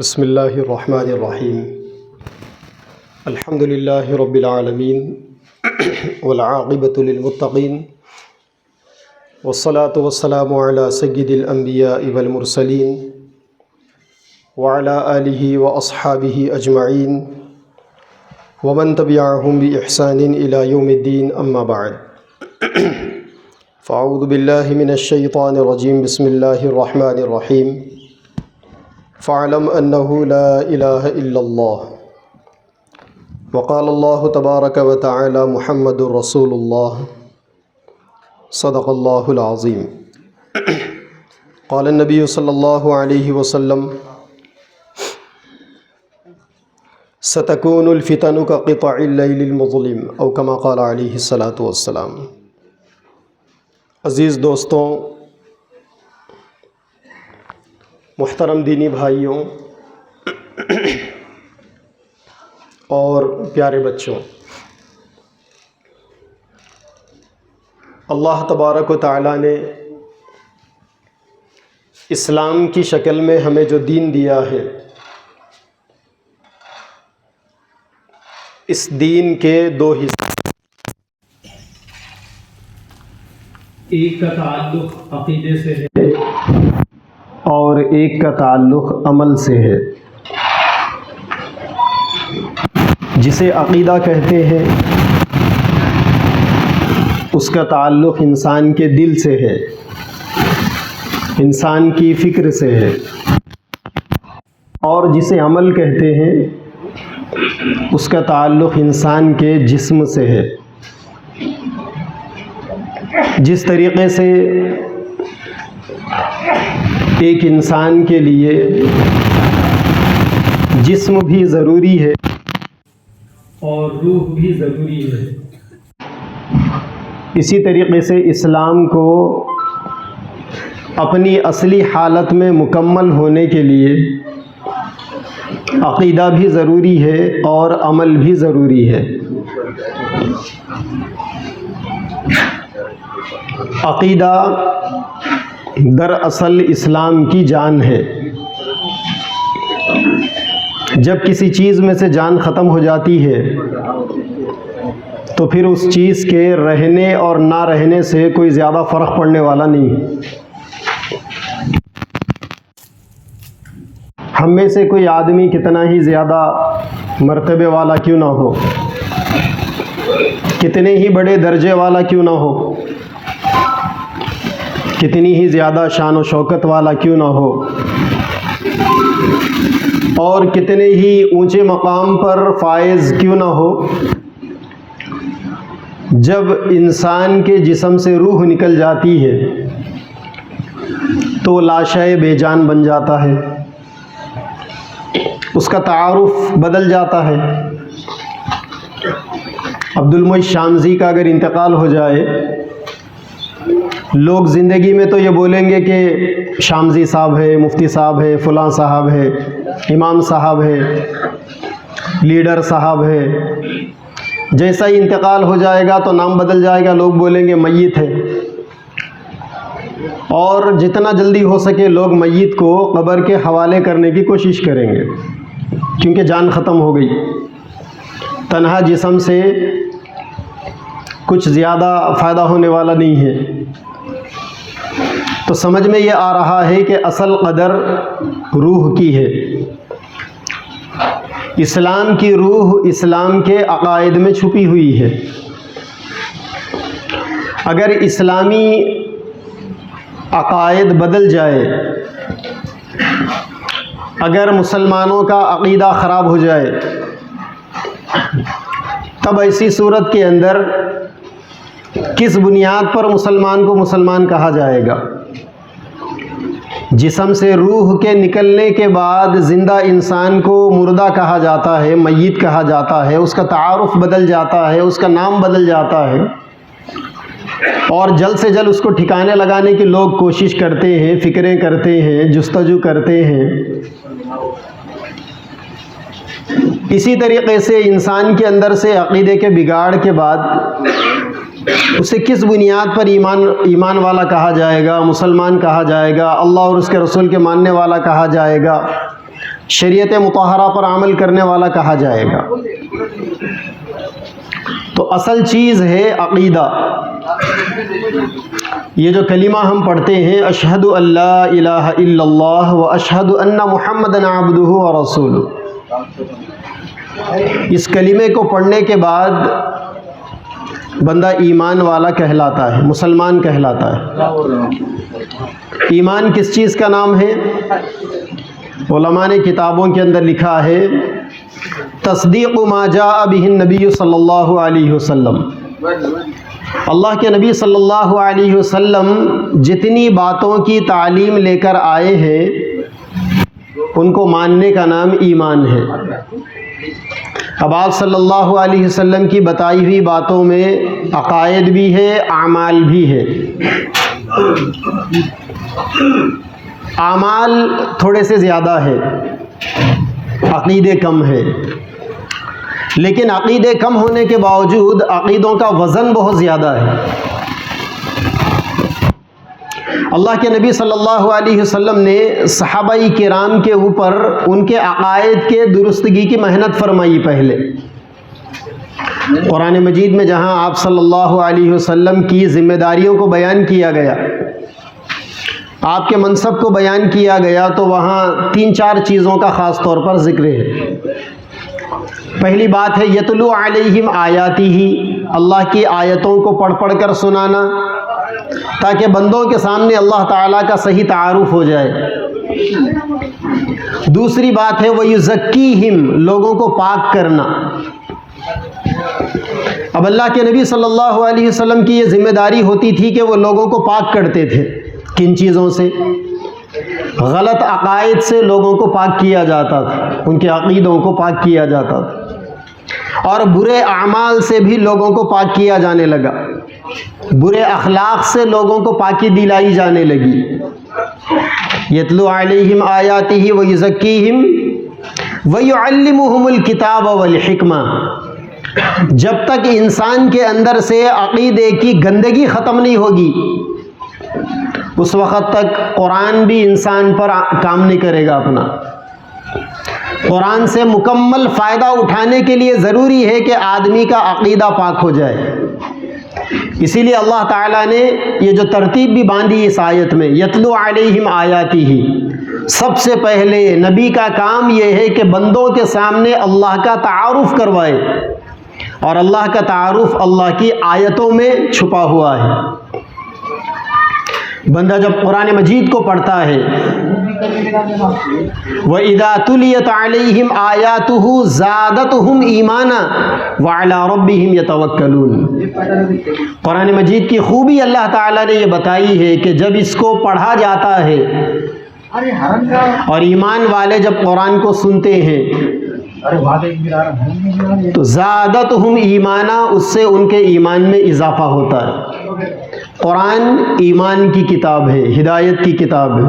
بسم اللہ الرحمن الرحیم الحمد للہ رب العالمین والعاقبۃ للمتقین والصلاة والسلام علی سید الانبیاء والمرسلین وعلی آلہ واصحابہ اجمعین ومن تبعہم بإحسان الی یوم الدین اما بعد فاعوذ باللہ من الشیطان الرجیم بسم اللہ الرحمن الرحیم فاعلم انه لا الہ الا اللہ وقال اللہ تبارک وتعالی محمد رسول اللہ صدق اللہ العظیم قال النبی صلی اللہ علیہ وسلم ستکون الفتن كقطع اللیل المظلم او کما قال علیہ الصلاۃ والسلام۔ عزیز دوستوں، محترم دینی بھائیوں اور پیارے بچوں، اللہ تبارک و تعالیٰ نے اسلام کی شکل میں ہمیں جو دین دیا ہے، اس دین کے دو حصے، ایک کا تعلق عقیدے سے ہے اور ایک کا تعلق عمل سے ہے۔ جسے عقیدہ کہتے ہیں اس کا تعلق انسان کے دل سے ہے، انسان کی فکر سے ہے، اور جسے عمل کہتے ہیں اس کا تعلق انسان کے جسم سے ہے۔ جس طریقے سے ایک انسان کے لیے جسم بھی ضروری ہے اور روح بھی ضروری ہے، اسی طریقے سے اسلام کو اپنی اصلی حالت میں مکمل ہونے کے لیے عقیدہ بھی ضروری ہے اور عمل بھی ضروری ہے۔ عقیدہ دراصل اسلام کی جان ہے۔ جب کسی چیز میں سے جان ختم ہو جاتی ہے تو پھر اس چیز کے رہنے اور نہ رہنے سے کوئی زیادہ فرق پڑنے والا نہیں۔ ہم میں سے کوئی آدمی کتنا ہی زیادہ مرتبے والا کیوں نہ ہو، کتنے ہی بڑے درجے والا کیوں نہ ہو، کتنی ہی زیادہ شان و شوکت والا کیوں نہ ہو، اور کتنے ہی اونچے مقام پر فائز کیوں نہ ہو، جب انسان کے جسم سے روح نکل جاتی ہے تو لاشے بے جان بن جاتا ہے، اس کا تعارف بدل جاتا ہے۔ عبدالمعید شامزی کا اگر انتقال ہو جائے، لوگ زندگی میں تو یہ بولیں گے کہ شامزی صاحب ہے، مفتی صاحب ہے، فلاں صاحب ہے، امام صاحب ہے، لیڈر صاحب ہے۔ جیسا ہی انتقال ہو جائے گا تو نام بدل جائے گا، لوگ بولیں گے میت ہے، اور جتنا جلدی ہو سکے لوگ میت کو قبر کے حوالے کرنے کی کوشش کریں گے، کیونکہ جان ختم ہو گئی۔ تنہا جسم سے کچھ زیادہ فائدہ ہونے والا نہیں ہے۔ تو سمجھ میں یہ آ رہا ہے کہ اصل قدر روح کی ہے۔ اسلام کی روح اسلام کے عقائد میں چھپی ہوئی ہے۔ اگر اسلامی عقائد بدل جائے، اگر مسلمانوں کا عقیدہ خراب ہو جائے، تب ایسی صورت کے اندر کس بنیاد پر مسلمان کو مسلمان کہا جائے گا؟ جسم سے روح کے نکلنے کے بعد زندہ انسان کو مردہ کہا جاتا ہے، میت کہا جاتا ہے، اس کا تعارف بدل جاتا ہے، اس کا نام بدل جاتا ہے، اور جلد سے جلد اس کو ٹھکانے لگانے کی لوگ کوشش کرتے ہیں، فکریں کرتے ہیں، جستجو کرتے ہیں۔ اسی طریقے سے انسان کے اندر سے عقیدے کے بگاڑ کے بعد اسے کس بنیاد پر ایمان والا کہا جائے گا، مسلمان کہا جائے گا، اللہ اور اس کے رسول کے ماننے والا کہا جائے گا؟ شریعت مطہرہ پر عمل کرنے والا کہا جائے گا۔ تو اصل چیز ہے عقیدہ۔ یہ جو کلمہ ہم پڑھتے ہیں اشہد ان لا الہ الا اللہ و اشہد ان محمدًا عبدہ و رسولہ، اس کلمے کو پڑھنے کے بعد بندہ ایمان والا کہلاتا ہے، مسلمان کہلاتا ہے۔ ایمان کس چیز کا نام ہے؟ علماء نے کتابوں کے اندر لکھا ہے تصدیق ما جاء بہ النبی صلی اللہ علیہ وسلم۔ اللہ کے نبی صلی اللہ علیہ وسلم جتنی باتوں کی تعلیم لے کر آئے ہیں ان کو ماننے کا نام ایمان ہے۔ اب آپ صلی اللہ علیہ وسلم کی بتائی ہوئی باتوں میں عقائد بھی ہے، اعمال بھی ہے۔ اعمال تھوڑے سے زیادہ ہے، عقیدے کم ہے، لیکن عقیدے کم ہونے کے باوجود عقیدوں کا وزن بہت زیادہ ہے۔ اللہ کے نبی صلی اللہ علیہ وسلم نے صحابہ کرام کے اوپر ان کے عقائد کے درستگی کی محنت فرمائی۔ پہلے قرآن مجید میں جہاں آپ صلی اللہ علیہ وسلم کی ذمہ داریوں کو بیان کیا گیا، آپ کے منصب کو بیان کیا گیا، تو وہاں 3-4 چیزوں کا خاص طور پر ذکر ہے۔ پہلی بات ہے یتلو علیہم آیاتہ، اللہ کی آیتوں کو پڑھ پڑھ کر سنانا تاکہ بندوں کے سامنے اللہ تعالیٰ کا صحیح تعارف ہو جائے۔ دوسری بات ہے وَيُزَكِّيهِمْ، لوگوں کو پاک کرنا۔ اب اللہ کے نبی صلی اللہ علیہ وسلم کی یہ ذمہ داری ہوتی تھی کہ وہ لوگوں کو پاک کرتے تھے۔ کن چیزوں سے؟ غلط عقائد سے لوگوں کو پاک کیا جاتا تھا، ان کے عقیدوں کو پاک کیا جاتا تھا، اور برے اعمال سے بھی لوگوں کو پاک کیا جانے لگا، برے اخلاق سے لوگوں کو پاکی دلائی جانے لگی۔ یتلو علیہم آیاتہ ویزکیہم ویعلمہم الکتاب والحکمہ، جب تک انسان کے اندر سے عقیدے کی گندگی ختم نہیں ہوگی اس وقت تک قرآن بھی انسان پر کام نہیں کرے گا اپنا۔ قرآن سے مکمل فائدہ اٹھانے کے لیے ضروری ہے کہ آدمی کا عقیدہ پاک ہو جائے۔ اسی لیے اللہ تعالیٰ نے یہ جو ترتیب بھی باندھی اس آیت میں یتلو علیہم آیاتہ، سب سے پہلے نبی کا کام یہ ہے کہ بندوں کے سامنے اللہ کا تعارف کروائے، اور اللہ کا تعارف اللہ کی آیتوں میں چھپا ہوا ہے۔ بندہ جب قرآن مجید کو پڑھتا ہے وَإِذَا تُلِيَتْ عَلَيْهِمْ آيَاتُهُ زَادَتْهُمْ إِيمَانًا وَعَلَىٰ رَبِّهِمْ يَتَوَكَّلُونَ، قرآن مجید کی خوبی اللہ تعالیٰ نے یہ بتائی ہے کہ جب اس کو پڑھا جاتا ہے اور ایمان والے جب قرآن کو سنتے ہیں تو زادتہم ایمانا، اس سے ان کے ایمان میں اضافہ ہوتا ہے۔ قرآن ایمان کی کتاب ہے، ہدایت کی کتاب ہے،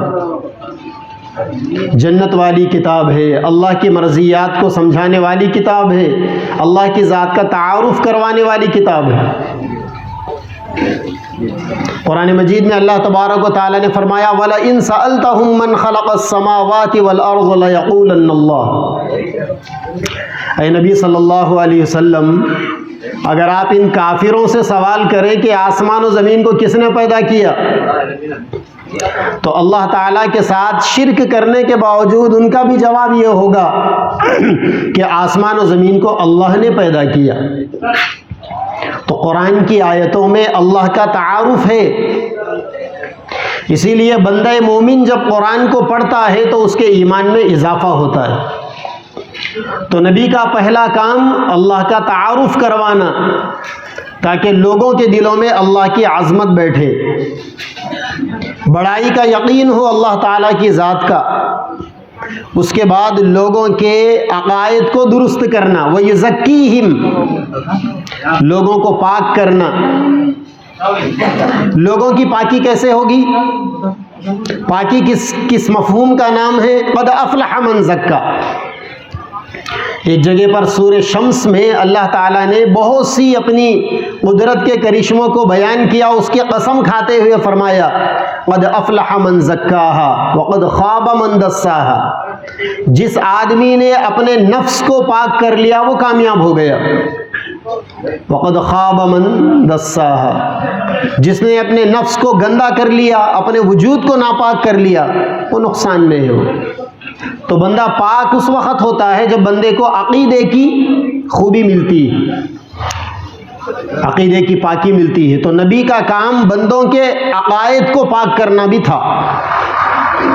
جنت والی کتاب ہے، اللہ کی مرضیات کو سمجھانے والی کتاب ہے، اللہ کی ذات کا تعارف کروانے والی کتاب ہے۔ قرآن مجید میں اللہ تبارک و تعالیٰ نے فرمایا وَلَئِن سَأَلْتَهُم مَّنْ خَلَقَ السَّمَاوَاتِ وَالْأَرْضَ لَيَقُولَنَّ اللَّهُ، اے نبی صلی اللہ علیہ وسلم، اگر آپ ان کافروں سے سوال کریں کہ آسمان و زمین کو کس نے پیدا کیا، تو اللہ تعالیٰ کے ساتھ شرک کرنے کے باوجود ان کا بھی جواب یہ ہوگا کہ آسمان و زمین کو اللہ نے پیدا کیا۔ تو قرآن کی آیتوں میں اللہ کا تعارف ہے، اسی لیے بندہ مومن جب قرآن کو پڑھتا ہے تو اس کے ایمان میں اضافہ ہوتا ہے۔ تو نبی کا پہلا کام اللہ کا تعارف کروانا تاکہ لوگوں کے دلوں میں اللہ کی عظمت بیٹھے، بڑائی کا یقین ہو اللہ تعالیٰ کی ذات کا۔ اس کے بعد لوگوں کے عقائد کو درست کرنا، وَيُزَكِّيهِمْ، لوگوں کو پاک کرنا۔ لوگوں کی پاکی کیسے ہوگی؟ پاکی کس مفہوم کا نام ہے؟ قد افلح من زکا۔ ایک جگہ پر سورہ شمس میں اللہ تعالیٰ نے بہت سی اپنی قدرت کے کرشموں کو بیان کیا، اس کی قسم کھاتے ہوئے فرمایا قد افلح من زکاہا وقد خاب من دساہا، جس آدمی نے اپنے نفس کو پاک کر لیا وہ کامیاب ہو گیا. وقد خاب من دساها، جس نے اپنے نفس کو گندا کر لیا، اپنے وجود کو ناپاک کر لیا، وہ نقصان میں ہو. تو بندہ پاک اس وقت ہوتا ہے جب بندے کو عقیدے کی خوبی ملتی ہے، عقیدے کی پاکی ملتی ہے. تو نبی کا کام بندوں کے عقائد کو پاک کرنا بھی تھا،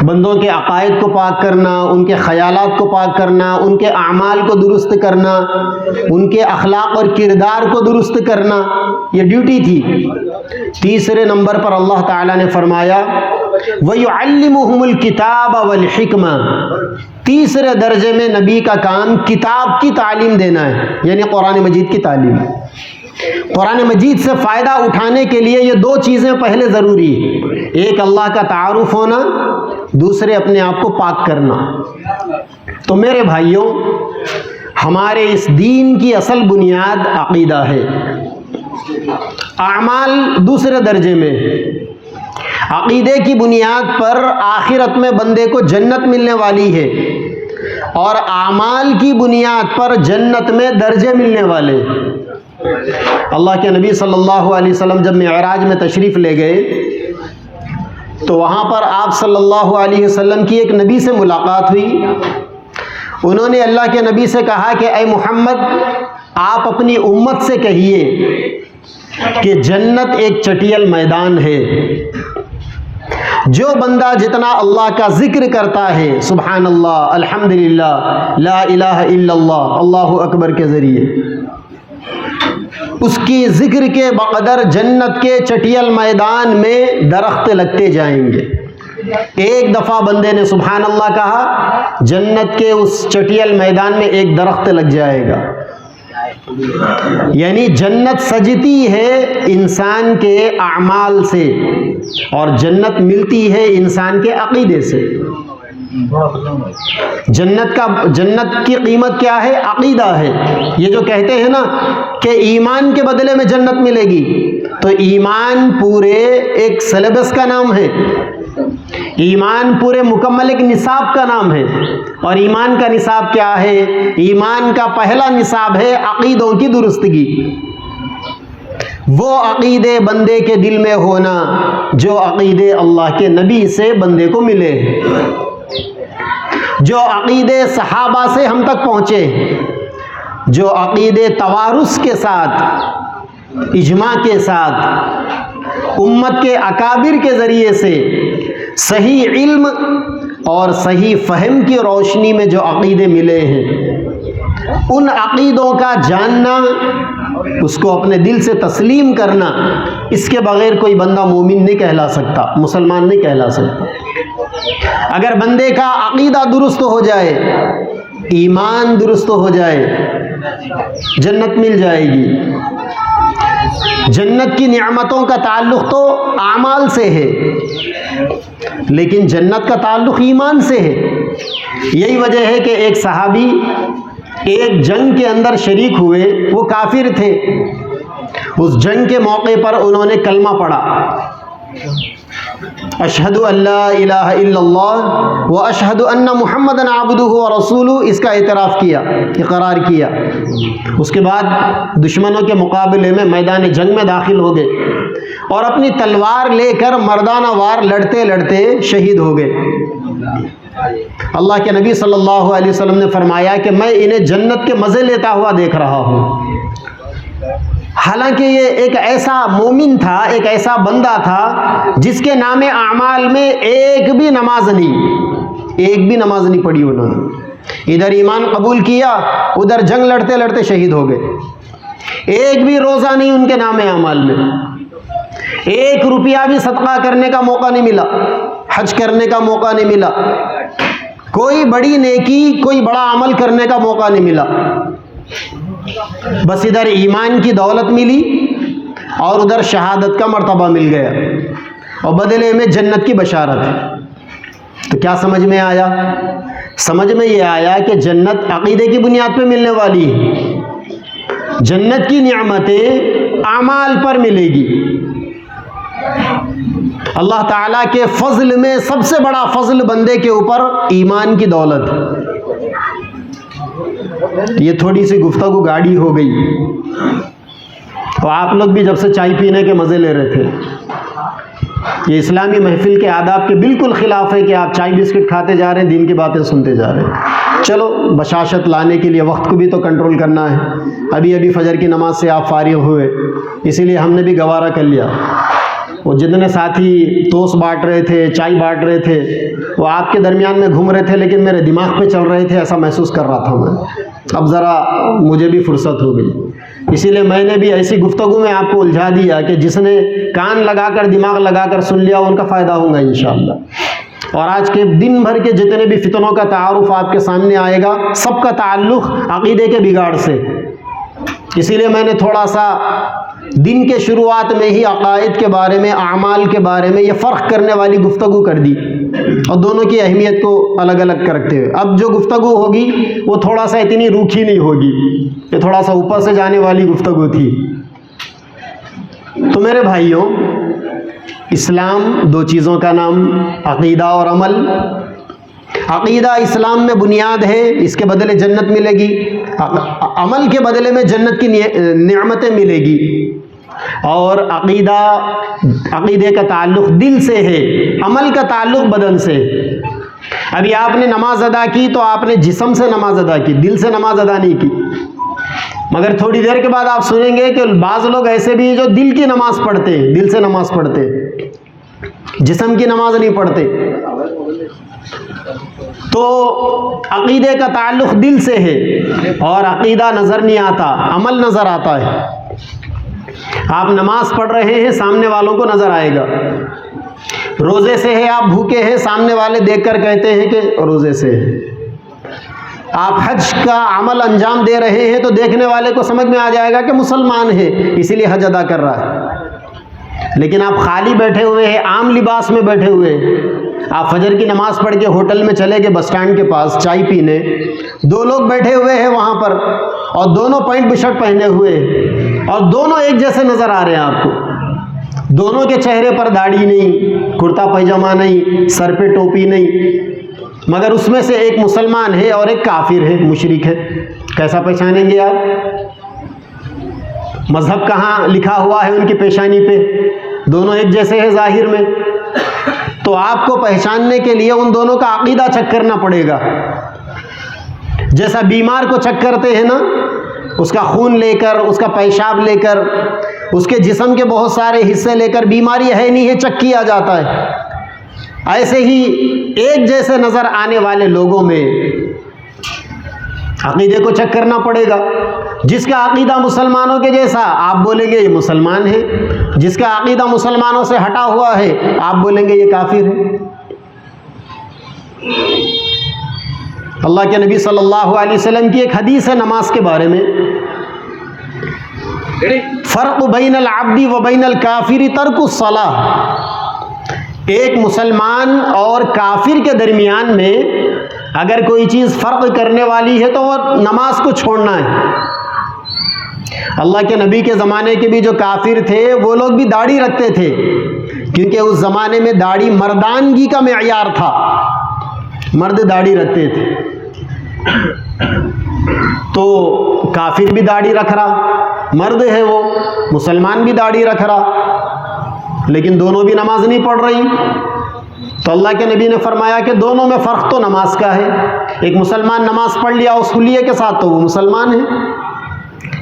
بندوں کے عقائد کو پاک کرنا، ان کے خیالات کو پاک کرنا، ان کے اعمال کو درست کرنا، ان کے اخلاق اور کردار کو درست کرنا، یہ ڈیوٹی تھی. تیسرے نمبر پر اللہ تعالیٰ نے فرمایا وَيُعَلِّمُهُمُ الْكِتَابَ وَالْحِكْمَةَ، تیسرے درجے میں نبی کا کام کتاب کی تعلیم دینا ہے، یعنی قرآن مجید کی تعلیم. قرآن مجید سے فائدہ اٹھانے کے لیے یہ دو چیزیں پہلے ضروری ہیں، ایک اللہ کا تعارف ہونا، دوسرے اپنے آپ کو پاک کرنا. تو میرے بھائیوں، ہمارے اس دین کی اصل بنیاد عقیدہ ہے، اعمال دوسرے درجے میں. عقیدے کی بنیاد پر آخرت میں بندے کو جنت ملنے والی ہے، اور اعمال کی بنیاد پر جنت میں درجے ملنے والے. اللہ کے نبی صلی اللہ علیہ وسلم جب معراج میں تشریف لے گئے تو وہاں پر آپ صلی اللہ علیہ وسلم کی ایک نبی سے ملاقات ہوئی. انہوں نے اللہ کے نبی سے کہا کہ اے محمد، آپ اپنی امت سے کہیے کہ جنت ایک چٹیل میدان ہے، جو بندہ جتنا اللہ کا ذکر کرتا ہے، سبحان اللہ، الحمدللہ، لا الہ الا اللہ، اللہ اکبر کے ذریعے، اس کی ذکر کے بقدر جنت کے چٹیل میدان میں درخت لگتے جائیں گے. ایک دفعہ بندے نے سبحان اللہ کہا، جنت کے اس چٹیل میدان میں ایک درخت لگ جائے گا. یعنی جنت سجتی ہے انسان کے اعمال سے، اور جنت ملتی ہے انسان کے عقیدے سے. جنت کی قیمت کیا ہے؟ عقیدہ ہے. یہ جو کہتے ہیں نا کہ ایمان کے بدلے میں جنت ملے گی، تو ایمان پورے ایک سلیبس کا نام ہے، ایمان پورے مکمل ایک نصاب کا نام ہے. اور ایمان کا نصاب کیا ہے؟ ایمان کا پہلا نصاب ہے عقیدوں کی درستگی. وہ عقیدے بندے کے دل میں ہونا جو عقیدے اللہ کے نبی سے بندے کو ملے، جو عقیدے صحابہ سے ہم تک پہنچے، جو عقیدے توارث کے ساتھ، اجماع کے ساتھ، امت کے اکابر کے ذریعے سے صحیح علم اور صحیح فہم کی روشنی میں جو عقیدے ملے ہیں، ان عقیدوں کا جاننا، اس کو اپنے دل سے تسلیم کرنا، اس کے بغیر کوئی بندہ مومن نہیں کہلا سکتا، مسلمان نہیں کہلا سکتا. اگر بندے کا عقیدہ درست ہو جائے، ایمان درست ہو جائے، جنت مل جائے گی. جنت کی نعمتوں کا تعلق تو اعمال سے ہے، لیکن جنت کا تعلق ایمان سے ہے. یہی وجہ ہے کہ ایک صحابی ایک جنگ کے اندر شریک ہوئے، وہ کافر تھے. اس جنگ کے موقع پر انہوں نے کلمہ پڑھا، اشہد ان لا الہ الا اللہ و اشہد ان محمد عبدہ و رسولہ، اس کا اعتراف کیا، اقرار کیا. اس کے بعد دشمنوں کے مقابلے میں میدان جنگ میں داخل ہو گئے اور اپنی تلوار لے کر مردانہ وار لڑتے لڑتے شہید ہو گئے. اللہ کے نبی صلی اللہ علیہ وسلم نے فرمایا کہ میں انہیں جنت کے مزے لیتا ہوا دیکھ رہا ہوں. حالانکہ یہ ایک ایسا مومن تھا، ایک ایسا بندہ تھا جس کے نام اعمال میں ایک بھی نماز نہیں پڑھی انہوں نے. ادھر ایمان قبول کیا، ادھر جنگ لڑتے لڑتے شہید ہو گئے. ایک بھی روزہ نہیں ان کے نام اعمال میں، ایک روپیہ بھی صدقہ کرنے کا موقع نہیں ملا، حج کرنے کا موقع نہیں ملا، کوئی بڑی نیکی، کوئی بڑا عمل کرنے کا موقع نہیں ملا. بس ادھر ایمان کی دولت ملی اور ادھر شہادت کا مرتبہ مل گیا، اور بدلے میں جنت کی بشارت. تو کیا سمجھ میں آیا؟ سمجھ میں یہ آیا کہ جنت عقیدے کی بنیاد پہ ملنے والی ہے. جنت کی نعمتیں اعمال پر ملے گی. اللہ تعالیٰ کے فضل میں سب سے بڑا فضل بندے کے اوپر ایمان کی دولت. یہ تھوڑی سی گفتگو گاڑی ہو گئی، تو آپ لوگ بھی جب سے چائے پینے کے مزے لے رہے تھے. یہ اسلامی محفل کے آداب کے بالکل خلاف ہے کہ آپ چائے بسکٹ کھاتے جا رہے ہیں، دین کی باتیں سنتے جا رہے ہیں. چلو بشاشت لانے کے لیے وقت کو بھی تو کنٹرول کرنا ہے. ابھی فجر کی نماز سے آپ فارغ ہوئے، اسی لیے ہم نے بھی گوارا کر لیا. وہ جتنے ساتھی توس بانٹ رہے تھے، چائے بانٹ رہے تھے، وہ آپ کے درمیان میں گھوم رہے تھے، لیکن میرے دماغ پہ چل رہے تھے، ایسا محسوس کر رہا تھا میں. اب ذرا مجھے بھی فرصت ہو گئی، اسی لیے میں نے بھی ایسی گفتگو میں آپ کو الجھا دیا کہ جس نے کان لگا کر دماغ لگا کر سن لیا ان کا فائدہ ہوگا انشاءاللہ. اور آج کے دن بھر کے جتنے بھی فتنوں کا تعارف آپ کے سامنے آئے گا، سب کا تعلق عقیدے کے بگاڑ سے. اسی لیے میں نے تھوڑا سا دن کے شروعات میں ہی عقائد کے بارے میں، اعمال کے بارے میں یہ فرق کرنے والی گفتگو کر دی، اور دونوں کی اہمیت کو الگ الگ کرتے ہوئے. اب جو گفتگو ہوگی وہ تھوڑا سا اتنی روکھی نہیں ہوگی، یہ تھوڑا سا اوپر سے جانے والی گفتگو تھی. تو میرے بھائیوں، اسلام دو چیزوں کا نام، عقیدہ اور عمل. عقیدہ اسلام میں بنیاد ہے، اس کے بدلے جنت ملے گی. عمل کے بدلے میں جنت کی نعمتیں ملے گی. اور عقیدے کا تعلق دل سے ہے، عمل کا تعلق بدن سے. ابھی آپ نے نماز ادا کی تو آپ نے جسم سے نماز ادا کی، دل سے نماز ادا نہیں کی. مگر تھوڑی دیر کے بعد آپ سنیں گے کہ بعض لوگ ایسے بھی جو دل کی نماز پڑھتے ہیں، دل سے نماز پڑھتے، جسم کی نماز نہیں پڑھتے. تو عقیدے کا تعلق دل سے ہے، اور عقیدہ نظر نہیں آتا، عمل نظر آتا ہے. آپ نماز پڑھ رہے ہیں، سامنے والوں کو نظر آئے گا. روزے سے ہے، آپ بھوکے ہیں، سامنے والے دیکھ کر کہتے ہیں کہ روزے سے ہے. آپ حج کا عمل انجام دے رہے ہیں تو دیکھنے والے کو سمجھ میں آ جائے گا کہ مسلمان ہے، اسی لیے حج ادا کر رہا ہے. لیکن آپ خالی بیٹھے ہوئے ہیں، عام لباس میں بیٹھے ہوئے ہیں. آپ فجر کی نماز پڑھ کے ہوٹل میں چلے گئے، بس اسٹینڈ کے پاس چائے پینے، دو لوگ بیٹھے ہوئے ہیں وہاں پر، اور دونوں پینٹ بشرٹ پہنے ہوئے، اور دونوں ایک جیسے نظر آ رہے ہیں آپ کو. دونوں کے چہرے پر داڑھی نہیں، کرتا پائجامہ نہیں، سر پہ ٹوپی نہیں، مگر اس میں سے ایک مسلمان ہے اور ایک کافر ہے، مشرک ہے. کیسا پہچانیں گے آپ؟ مذہب کہاں لکھا ہوا ہے ان کی پیشانی پہ؟ دونوں ایک جیسے ہیں ظاہر میں. تو آپ کو پہچاننے کے لیے ان دونوں کا عقیدہ چیک کرنا پڑے گا. جیسا بیمار کو چیک کرتے ہیں نا، اس کا خون لے کر، اس کا پیشاب لے کر، اس کے جسم کے بہت سارے حصے لے کر، بیماری ہے نہیں ہے چیک کیا جاتا ہے. ایسے ہی ایک جیسے نظر آنے والے لوگوں میں عقیدے کو چیک کرنا پڑے گا. جس کا عقیدہ مسلمانوں کے جیسا، آپ بولیں گے یہ مسلمان ہے. جس کا عقیدہ مسلمانوں سے ہٹا ہوا ہے، آپ بولیں گے یہ کافر ہے. اللہ کے نبی صلی اللہ علیہ وسلم کی ایک حدیث ہے نماز کے بارے میں، فرق بین العبد و بین الکافر ترک الصلاۃ. ایک مسلمان اور کافر کے درمیان میں اگر کوئی چیز فرق کرنے والی ہے تو وہ نماز کو چھوڑنا ہے. اللہ کے نبی کے زمانے کے بھی جو کافر تھے وہ لوگ بھی داڑھی رکھتے تھے، کیونکہ اس زمانے میں داڑھی مردانگی کا معیار تھا، مرد داڑھی رکھتے تھے. تو کافر بھی داڑھی رکھ رہا، مرد ہے وہ، مسلمان بھی داڑھی رکھ رہا، لیکن دونوں بھی نماز نہیں پڑھ رہی. تو اللہ کے نبی نے فرمایا کہ دونوں میں فرق تو نماز کا ہے. ایک مسلمان نماز پڑھ لیا اس حلیے کے ساتھ تو وہ مسلمان ہے،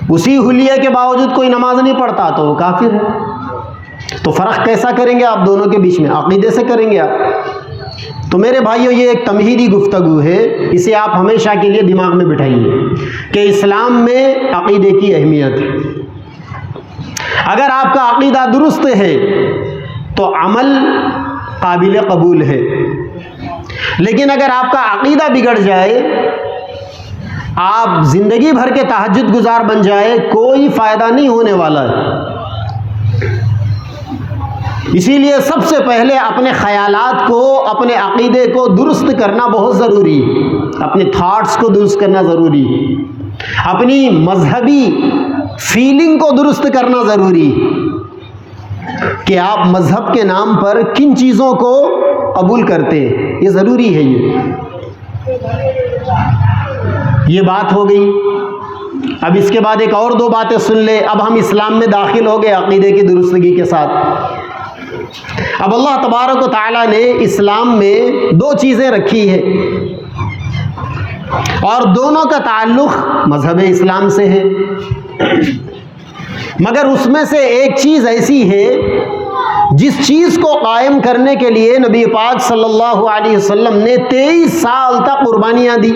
اسی حلیے کے باوجود کوئی نماز نہیں پڑھتا تو وہ کافر ہے. تو فرق کیسا کریں گے آپ دونوں کے بیچ میں؟ عقیدے سے کریں گے آپ. تو میرے بھائیوں، یہ ایک تمہیدی گفتگو ہے، اسے آپ ہمیشہ کے لیے دماغ میں بٹھائیے کہ اسلام میں عقیدے کی اہمیت ہے. اگر آپ کا عقیدہ درست ہے تو عمل قابل قبول ہے، لیکن اگر آپ کا عقیدہ بگڑ جائے، آپ زندگی بھر کے تہجد گزار بن جائے، کوئی فائدہ نہیں ہونے والا ہے. اسی لیے سب سے پہلے اپنے خیالات کو، اپنے عقیدے کو درست کرنا بہت ضروری ہے. اپنے تھاٹس کو درست کرنا ضروری ہے، اپنی مذہبی فیلنگ کو درست کرنا ضروری ہے. کہ آپ مذہب کے نام پر کن چیزوں کو قبول کرتے ہیں، یہ ضروری ہے۔ یہ بات ہو گئی۔ اب اس کے بعد ایک اور دو باتیں سن لے۔ اب ہم اسلام میں داخل ہو گئے عقیدے کی درستگی کے ساتھ۔ اب اللہ تبارک و تعالیٰ نے اسلام میں دو چیزیں رکھی ہے اور دونوں کا تعلق مذہب اسلام سے ہے، مگر اس میں سے ایک چیز ایسی ہے جس چیز کو قائم کرنے کے لیے نبی پاک صلی اللہ علیہ وسلم نے 23 سال تک قربانیاں دی،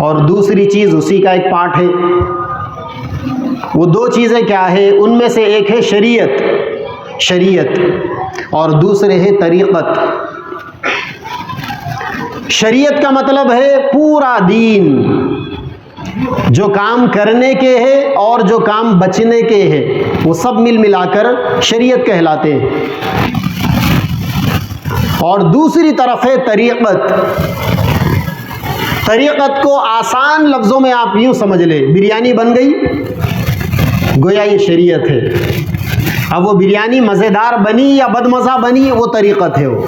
اور دوسری چیز اسی کا ایک پارٹ ہے۔ وہ دو چیزیں کیا ہے؟ ان میں سے ایک ہے شریعت اور دوسرے ہے طریقت۔ شریعت کا مطلب ہے پورا دین، جو کام کرنے کے ہے اور جو کام بچنے کے ہے، وہ سب مل ملا کر شریعت کہلاتے ہیں۔ اور دوسری طرف ہے طریقت۔ طریقت کو آسان لفظوں میں آپ یوں سمجھ لیں، بریانی بن گئی، گویا یہ شریعت ہے۔ اب وہ بریانی مزیدار بنی یا بدمزہ بنی، وہ طریقت ہے۔ وہ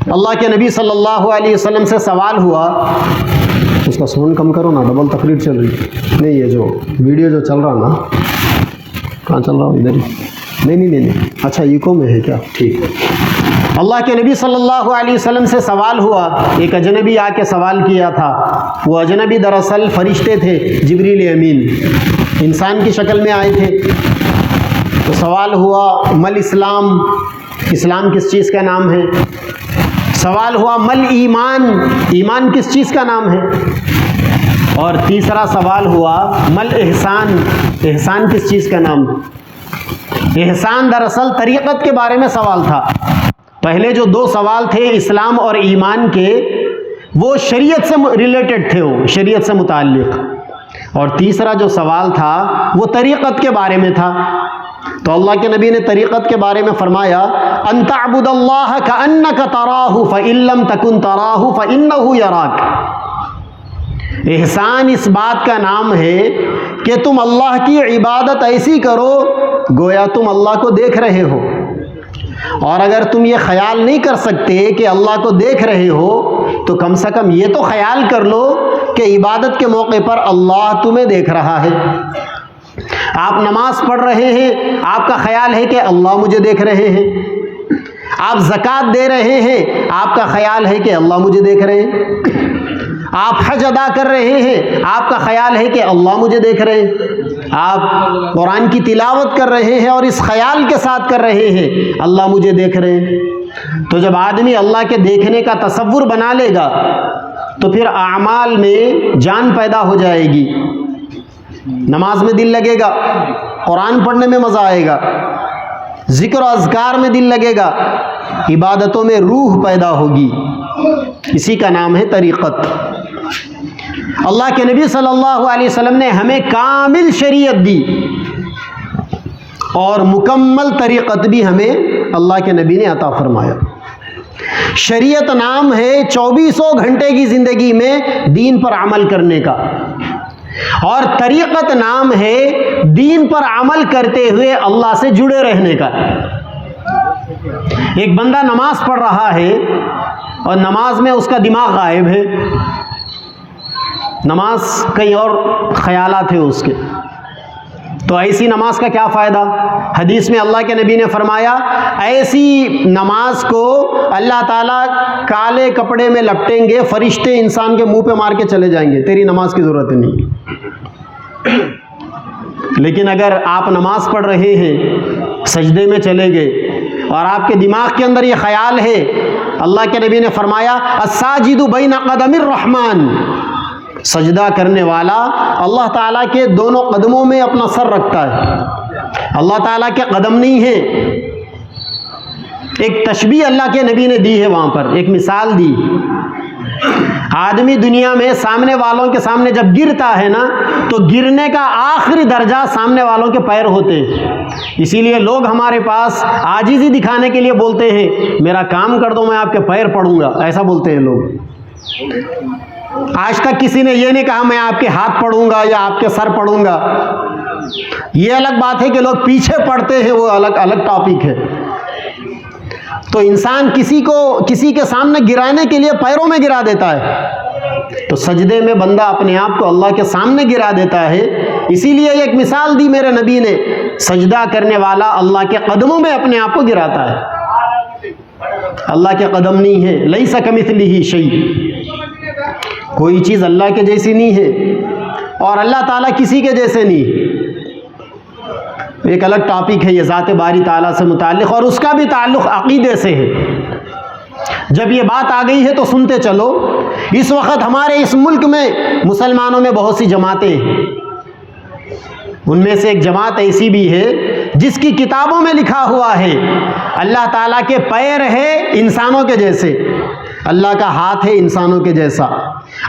اللہ کے نبی صلی اللہ علیہ وسلم سے سوال ہوا، اس کا ساؤنڈ کم کرو نا، ڈبل تقریر چل رہی۔ نہیں، یہ جو ویڈیو جو چل رہا نا، کہاں چل رہا؟ ادھر ہی۔ نہیں، اچھا ایکو میں ہے کیا؟ ٹھیک ہے۔ اللہ کے نبی صلی اللہ علیہ وسلم سے سوال ہوا، ایک اجنبی آ کے سوال کیا تھا۔ وہ اجنبی دراصل فرشتے تھے، جبریل امین انسان کی شکل میں آئے تھے۔ تو سوال ہوا مل اسلام، اسلام کس چیز کا نام ہے؟ سوال ہوا مل ایمان، ایمان کس چیز کا نام ہے؟ اور تیسرا سوال ہوا مل احسان، احسان کس چیز کا نام ہے؟ احسان دراصل طریقت کے بارے میں سوال تھا۔ پہلے جو دو سوال تھے اسلام اور ایمان کے، وہ شریعت سے ریلیٹڈ تھے، وہ شریعت سے متعلق، اور تیسرا جو سوال تھا وہ طریقت کے بارے میں تھا۔ تو اللہ کے نبی نے طریقت کے بارے میں فرمایا، ان تعبد اللہ کأنک تراہ فإن لم تکن تراہ فإنہ یراک۔ احسان اس بات کا نام ہے کہ تم اللہ کی عبادت ایسی کرو گویا تم اللہ کو دیکھ رہے ہو، اور اگر تم یہ خیال نہیں کر سکتے کہ اللہ کو دیکھ رہے ہو تو کم سے کم یہ تو خیال کر لو کہ عبادت کے موقع پر اللہ تمہیں دیکھ رہا ہے۔ آپ نماز پڑھ رہے ہیں، آپ کا خیال ہے کہ اللہ مجھے دیکھ رہے ہیں۔ آپ زکوٰۃ دے رہے ہیں، آپ کا خیال ہے کہ اللہ مجھے دیکھ رہے ہیں۔ آپ حج ادا کر رہے ہیں، آپ کا خیال ہے کہ اللہ مجھے دیکھ رہے ہیں۔ آپ قرآن کی تلاوت کر رہے ہیں اور اس خیال کے ساتھ کر رہے ہیں اللہ مجھے دیکھ رہے ہیں۔ تو جب آدمی اللہ کے دیکھنے کا تصور بنا لے گا تو پھر اعمال میں جان پیدا ہو جائے گی، نماز میں دل لگے گا، قرآن پڑھنے میں مزہ آئے گا، ذکر و اذکار میں دل لگے گا، عبادتوں میں روح پیدا ہوگی۔ اسی کا نام ہے طریقت۔ اللہ کے نبی صلی اللہ علیہ وسلم نے ہمیں کامل شریعت دی اور مکمل طریقت بھی ہمیں اللہ کے نبی نے عطا فرمایا۔ شریعت نام ہے 24 گھنٹے کی زندگی میں دین پر عمل کرنے کا، اور طریقت نام ہے دین پر عمل کرتے ہوئے اللہ سے جڑے رہنے کا۔ ایک بندہ نماز پڑھ رہا ہے اور نماز میں اس کا دماغ غائب ہے، نماز کئی اور خیالات ہیں اس کے، تو ایسی نماز کا کیا فائدہ؟ حدیث میں اللہ کے نبی نے فرمایا ایسی نماز کو اللہ تعالیٰ کالے کپڑے میں لپٹیں گے، فرشتے انسان کے منہ پہ مار کے چلے جائیں گے، تیری نماز کی ضرورت نہیں۔ لیکن اگر آپ نماز پڑھ رہے ہیں، سجدے میں چلے گئے اور آپ کے دماغ کے اندر یہ خیال ہے، اللہ کے نبی نے فرمایا الساجد بین قدم الرحمن، سجدہ کرنے والا اللہ تعالیٰ کے دونوں قدموں میں اپنا سر رکھتا ہے، اللہ تعالیٰ کے قدم نہیں ہے۔ ایک تشبیہ اللہ کے نبی نے دی ہے وہاں پر، ایک مثال دی۔ آدمی دنیا میں سامنے والوں کے سامنے جب گرتا ہے نا، تو گرنے کا آخری درجہ سامنے والوں کے پیر ہوتے ہیں۔ اسی لیے لوگ ہمارے پاس عاجزی دکھانے کے لیے بولتے ہیں میرا کام کر دو میں آپ کے پیر پڑوں گا، ایسا بولتے ہیں لوگ۔ آج تک کسی نے یہ نہیں کہا میں آپ کے ہاتھ پڑھوں گا یا آپ کے سر پڑھوں گا. یہ الگ بات ہے کہ لوگ پیچھے پڑھتے ہیں، وہ الگ ٹاپک ہے. تو انسان کسی کے سامنے گرانے کے لیے پیروں میں گرا دیتا ہے، تو سجدے میں بندہ اپنے آپ کو اللہ کے سامنے گرا دیتا ہے. اسی لیے ایک مثال دی میرے نبی نے، سجدہ کرنے والا اللہ کے قدموں میں اپنے آپ کو گراتا ہے. اللہ کے قدم نہیں ہے، لیس کمثلہ شیء، کوئی چیز اللہ کے جیسی نہیں ہے، اور اللہ تعالیٰ کسی کے جیسے نہیں. ایک الگ ٹاپک ہے یہ ذات باری تعالیٰ سے متعلق، اور اس کا بھی تعلق عقیدے سے ہے. جب یہ بات آ گئی ہے تو سنتے چلو. اس وقت ہمارے اس ملک میں مسلمانوں میں بہت سی جماعتیں ہیں. ان میں سے ایک جماعت ایسی بھی ہے جس کی کتابوں میں لکھا ہوا ہے اللہ تعالیٰ کے پیر ہے انسانوں کے جیسے، اللہ کا ہاتھ ہے انسانوں کے جیسا،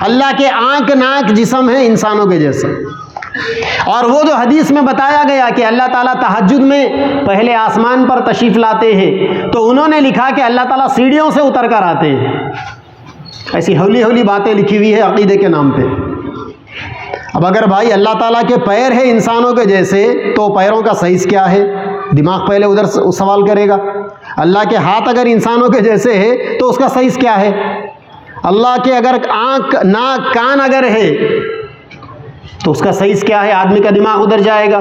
اللہ کے آنکھ ناک جسم ہے انسانوں کے جیسا. اور وہ جو حدیث میں بتایا گیا کہ اللہ تعالیٰ تہجد میں پہلے آسمان پر تشریف لاتے ہیں، تو انہوں نے لکھا کہ اللہ تعالیٰ سیڑھیوں سے اتر کر آتے ہیں. ایسی ہولی ہولی باتیں لکھی ہوئی ہے عقیدے کے نام پہ. اب اگر بھائی اللہ تعالیٰ کے پیر ہے انسانوں کے جیسے، تو پیروں کا سائز کیا ہے؟ دماغ پہلے ادھر سوال کرے گا. اللہ کے ہاتھ اگر انسانوں کے جیسے ہے تو اس کا سائز کیا ہے؟ اللہ کے اگر آنکھ ناک کان اگر ہے تو اس کا سائز کیا ہے؟ آدمی کا دماغ ادھر جائے گا.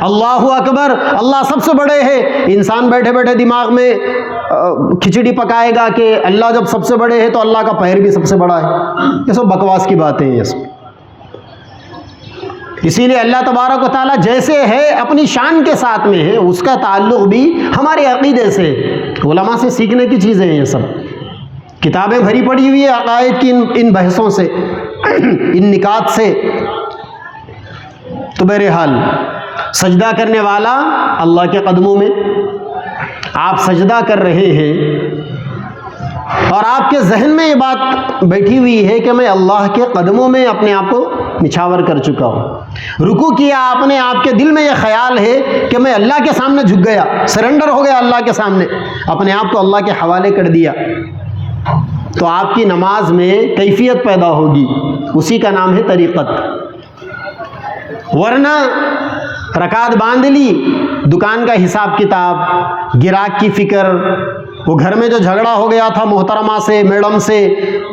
اللہ اکبر، اللہ سب سے بڑے ہے. انسان بیٹھے بیٹھے دماغ میں کھچڑی پکائے گا کہ اللہ جب سب سے بڑے ہیں تو اللہ کا پیر بھی سب سے بڑا ہے. یہ سب بکواس کی باتیں ہیں یہ سب. اسی لیے اللہ تبارک و تعالیٰ جیسے ہے اپنی شان کے ساتھ میں ہے، اس کا تعلق بھی ہمارے عقیدے سے، علماء سے سیکھنے کی چیزیں ہیں. یہ سب کتابیں بھری پڑی ہوئی ہے عقائد کی ان بحثوں سے، ان نکات سے. تو بہرحال سجدہ کرنے والا اللہ کے قدموں میں، آپ سجدہ کر رہے ہیں اور آپ کے ذہن میں یہ بات بیٹھی ہوئی ہے کہ میں اللہ کے قدموں میں اپنے آپ کو نچھاور کر چکا ہوں. رکوع کیا آپ نے، آپ کے دل میں یہ خیال ہے کہ میں اللہ کے سامنے جھک گیا، سرنڈر ہو گیا اللہ کے سامنے، اپنے آپ کو اللہ کے حوالے کر دیا. تو آپ کی نماز میں کیفیت پیدا ہوگی، اسی کا نام ہے طریقت. ورنہ رکعت باندھ لی، دکان کا حساب کتاب، گراہک کی فکر، وہ گھر میں جو جھگڑا ہو گیا تھا محترمہ سے، میڈم سے،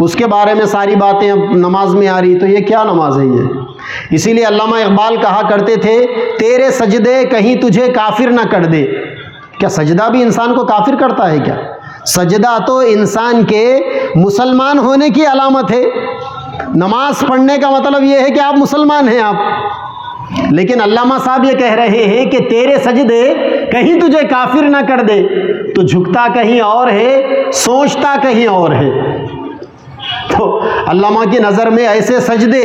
اس کے بارے میں ساری باتیں اب نماز میں آ رہی، تو یہ کیا نماز ہے یہ؟ اسی لیے علامہ اقبال کہا کرتے تھے تیرے سجدے کہیں تجھے کافر نہ کر دے. کیا سجدہ بھی انسان کو کافر کرتا ہے کیا؟ سجدہ تو انسان کے مسلمان ہونے کی علامت ہے. نماز پڑھنے کا مطلب یہ ہے کہ آپ مسلمان ہیں آپ. لیکن علامہ صاحب یہ کہہ رہے ہیں کہ تیرے سجدے کہیں تجھے کافر نہ کر دے. تو جھکتا کہیں اور ہے، سوچتا کہیں اور ہے. تو علامہ کی نظر میں ایسے سجدے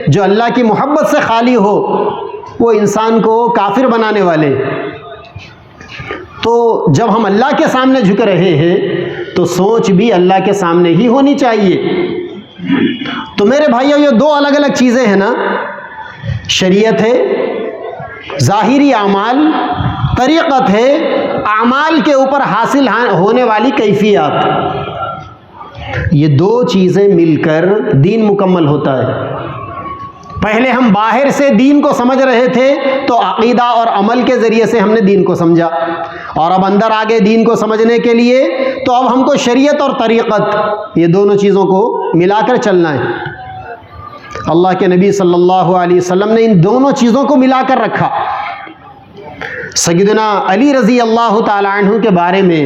جو اللہ کی محبت سے خالی ہو، وہ انسان کو کافر بنانے والے. تو جب ہم اللہ کے سامنے جھک رہے ہیں تو سوچ بھی اللہ کے سامنے ہی ہونی چاہیے. تو میرے بھائیو، یہ دو الگ الگ چیزیں ہیں نا، شریعت ہے، ظاہری اعمال، طریقت ہے، اعمال کے اوپر حاصل ہونے والی کیفیات. یہ دو چیزیں مل کر دین مکمل ہوتا ہے. پہلے ہم باہر سے دین کو سمجھ رہے تھے تو عقیدہ اور عمل کے ذریعے سے ہم نے دین کو سمجھا، اور اب اندر آگے دین کو سمجھنے کے لیے تو اب ہم کو شریعت اور طریقت، یہ دونوں چیزوں کو ملا کر چلنا ہے. اللہ کے نبی صلی اللہ علیہ وسلم نے ان دونوں چیزوں کو ملا کر رکھا. سیدنا علی رضی اللہ تعالی عنہ کے بارے میں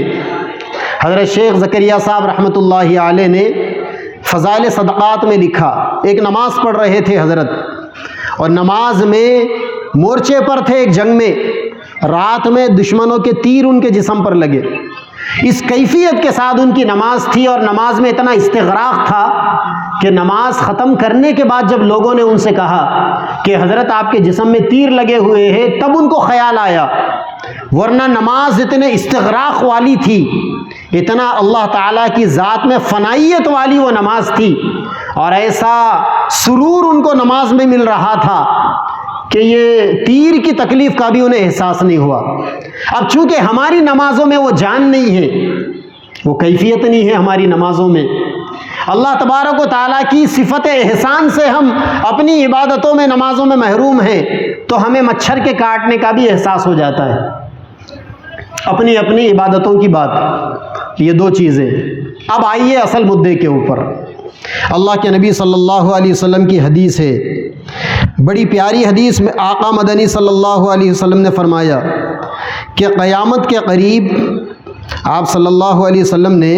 حضرت شیخ زکریا صاحب رحمۃ اللہ علیہ نے فضائل صدقات میں لکھا. ایک نماز پڑھ رہے تھے حضرت، اور نماز میں مورچے پر تھے ایک جنگ میں، رات میں دشمنوں کے تیر ان کے جسم پر لگے. اس کیفیت کے ساتھ ان کی نماز تھی، اور نماز میں اتنا استغراق تھا کہ نماز ختم کرنے کے بعد جب لوگوں نے ان سے کہا کہ حضرت آپ کے جسم میں تیر لگے ہوئے ہیں، تب ان کو خیال آیا. ورنہ نماز اتنے استغراق والی تھی، اتنا اللہ تعالیٰ کی ذات میں فنائیت والی وہ نماز تھی، اور ایسا سرور ان کو نماز میں مل رہا تھا کہ یہ تیر کی تکلیف کا بھی انہیں احساس نہیں ہوا. اب چونکہ ہماری نمازوں میں وہ جان نہیں ہے، وہ کیفیت نہیں ہے ہماری نمازوں میں. اللہ تبارک و تعالیٰ کی صفت احسان سے ہم اپنی عبادتوں میں نمازوں میں محروم ہیں تو ہمیں مچھر کے کاٹنے کا بھی احساس ہو جاتا ہے. اپنی اپنی عبادتوں کی بات، یہ دو چیزیں. اب آئیے اصل مدعے کے اوپر. اللہ کے نبی صلی اللہ علیہ وسلم کی حدیث ہے، بڑی پیاری حدیث میں آقا مدنی صلی اللہ علیہ وسلم نے فرمایا کہ قیامت کے قریب آپ صلی اللہ علیہ وسلم نے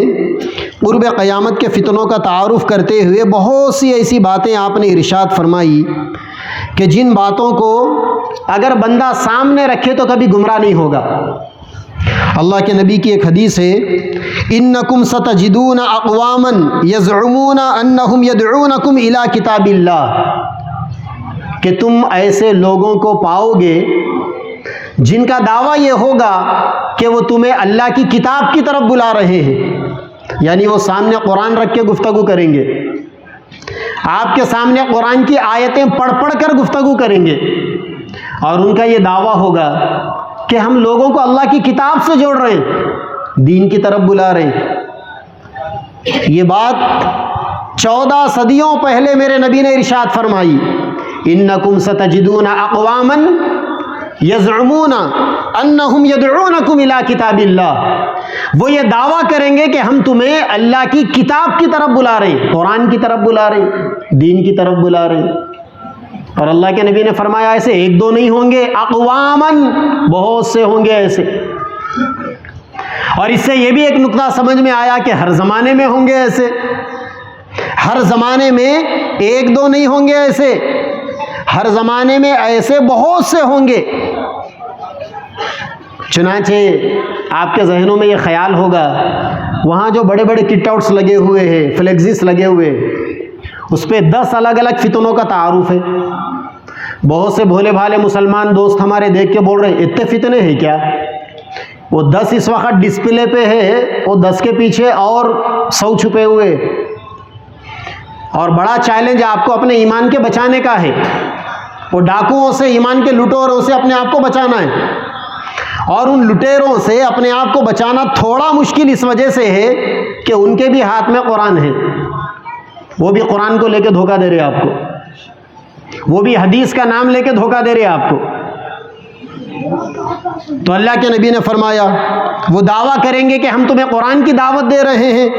قرب قیامت کے فتنوں کا تعارف کرتے ہوئے بہت سی ایسی باتیں آپ نے ارشاد فرمائی کہ جن باتوں کو اگر بندہ سامنے رکھے تو کبھی گمراہ نہیں ہوگا. اللہ کے نبی کی ایک حدیث ہے، انکم ستجدون اقواما یزعمون انہم یدعونکم الی کتاب اللہ، کہ تم ایسے لوگوں کو پاؤ گے جن کا دعویٰ یہ ہوگا کہ وہ تمہیں اللہ کی کتاب کی طرف بلا رہے ہیں. یعنی وہ سامنے قرآن رکھ کے گفتگو کریں گے، آپ کے سامنے قرآن کی آیتیں پڑھ پڑھ کر گفتگو کریں گے، اور ان کا یہ دعویٰ ہوگا کہ ہم لوگوں کو اللہ کی کتاب سے جوڑ رہے ہیں، دین کی طرف بلا رہے ہیں. یہ بات 14 صدیوں پہلے میرے نبی نے ارشاد فرمائی، انکم ستجدون اقواما یزعمون انہم یدعونکم الی کتاب اللہ. وہ یہ دعویٰ کریں گے کہ ہم تمہیں اللہ کی کتاب کی طرف بلا رہے ہیں، قرآن کی طرف بلا رہے ہیں، دین کی طرف بلا رہے ہیں. اور اللہ کے نبی نے فرمایا ایسے ایک دو نہیں ہوں گے، اقواماً بہت سے ہوں گے ایسے. اور اس سے یہ بھی ایک نقطہ سمجھ میں آیا کہ ہر زمانے میں ہوں گے ایسے، ہر زمانے میں ایک دو نہیں ہوں گے ایسے، ہر زمانے میں ایسے بہت سے ہوں گے. چنانچہ آپ کے ذہنوں میں یہ خیال ہوگا وہاں جو بڑے بڑے کٹ آؤٹس لگے ہوئے ہیں، فلیکسز لگے ہوئے، اس پہ 10 الگ الگ فتنوں کا تعارف ہے. بہت سے بھولے بھالے مسلمان دوست ہمارے دیکھ کے بول رہے ہیں اتنے فتنے ہیں کیا؟ وہ 10 اس وقت ڈسپلے پہ ہے، وہ 10 کے پیچھے اور 100 چھپے ہوئے. اور بڑا چیلنج آپ کو اپنے ایمان کے بچانے کا ہے. وہ ڈاکوؤں سے، ایمان کے لٹوروں سے اپنے آپ کو بچانا ہے. اور ان لٹیروں سے اپنے آپ کو بچانا تھوڑا مشکل اس وجہ سے ہے کہ ان کے بھی ہاتھ میں قرآن ہے، وہ بھی قرآن کو لے کے دھوکہ دے رہے آپ کو، وہ بھی حدیث کا نام لے کے دھوکہ دے رہے آپ کو. تو اللہ کے نبی نے فرمایا وہ دعویٰ کریں گے کہ ہم تمہیں قرآن کی دعوت دے رہے ہیں،